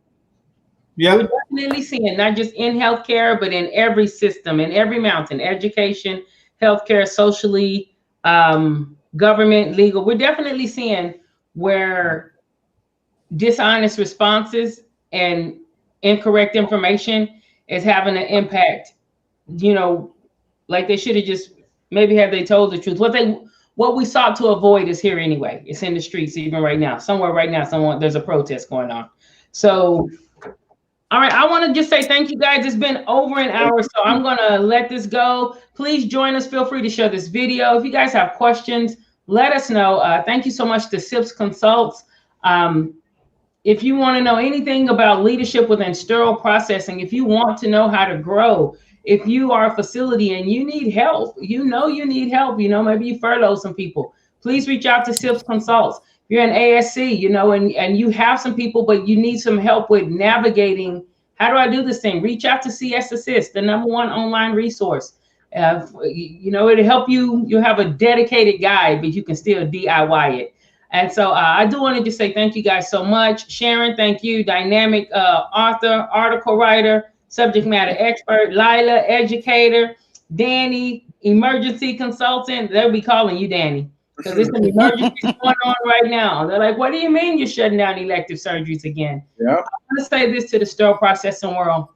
We're definitely seeing, not just in healthcare, but in every system, in every mountain: education, healthcare, socially, government, legal. We're definitely seeing where dishonest responses and incorrect information is having an impact. Like they should have just maybe have they told the truth. What we sought to avoid is here anyway. It's in the streets even right now. Somewhere right now, there's a protest going on. So, all right, I want to just say thank you guys. It's been over an hour, so I'm gonna let this go. Please join us. Feel free to share this video. If you guys have questions, let us know. Thank you so much to SIPS Consults. If you want to know anything about leadership within sterile processing, if you want to know how to grow, if you are a facility and you need help, you need help, maybe you furlough some people, please reach out to SIPS Consults. If you're an ASC, and you have some people, but you need some help with navigating, how do I do this thing? Reach out to CS Assist, the #1 online resource. It'll help you. You'll have a dedicated guide, but you can still DIY it. And so I do want to just say thank you guys so much. Sharon, thank you. Dynamic author, article writer, subject matter expert. Lila, educator. Danny, emergency consultant. They'll be calling you Danny, because there's an emergency going on right now. They're like, what do you mean you're shutting down elective surgeries again? Yeah. I want to say this to the sterile processing world.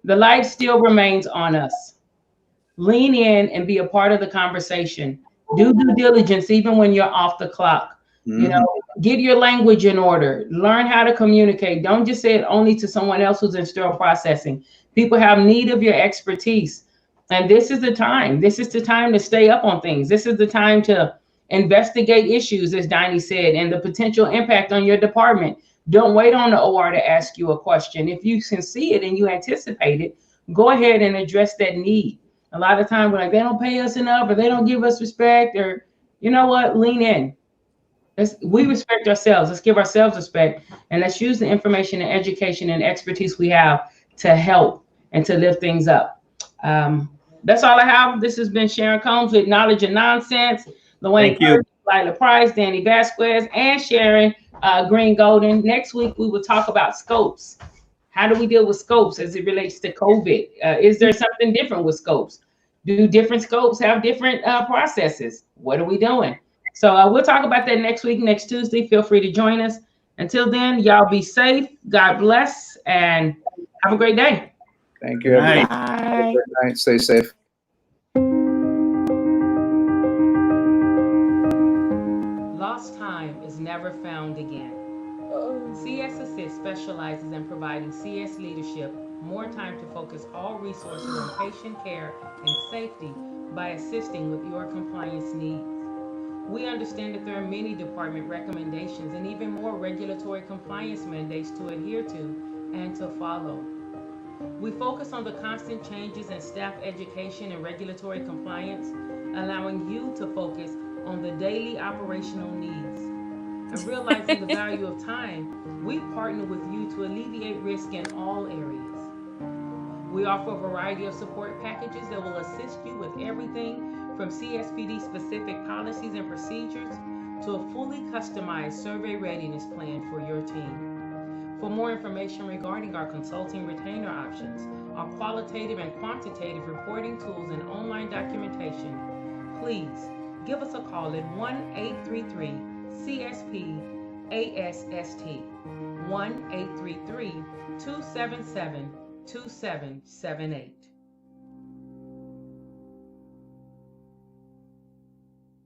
The light still remains on us. Lean in and be a part of the conversation. Do due diligence even when you're off the clock. Get your language in order. Learn how to communicate. Don't just say it only to someone else who's in sterile processing. People have need of your expertise. And this is the time. This is the time to stay up on things. This is the time to investigate issues, as Diney said, and the potential impact on your department. Don't wait on the OR to ask you a question. If you can see it and you anticipate it, go ahead and address that need. A lot of times we're like, they don't pay us enough, or they don't give us respect, or you know what, lean in. We respect ourselves. Let's give ourselves respect, and let's use the information and education and expertise we have to help and to lift things up. That's all I have. This has been Sharon Combs with Knowledge and Nonsense. Thank you. Lila Price, Danny Vasquez, and Sharon Green Golden. Next week, we will talk about scopes. How do we deal with scopes as it relates to COVID? Is there something different with scopes? Do different scopes have different processes? What are we doing? So we'll talk about that next week, next Tuesday. Feel free to join us. Until then, y'all be safe. God bless, and have a great day. Thank you. Bye. Bye. Good night. Stay safe. Lost time is never found again. CS Assist specializes in providing CS leadership more time to focus all resources on patient care and safety by assisting with your compliance needs. We understand that there are many department recommendations and even more regulatory compliance mandates to adhere to and to follow. We focus on the constant changes in staff education and regulatory compliance, allowing you to focus on the daily operational needs. And realizing the value of time, we partner with you to alleviate risk in all areas. We offer a variety of support packages that will assist you with everything from CSPD specific policies and procedures to a fully customized survey readiness plan for your team. For more information regarding our consulting retainer options, our qualitative and quantitative reporting tools and online documentation, please give us a call at 1-833-CSP-ASST, 1-833-277-2778.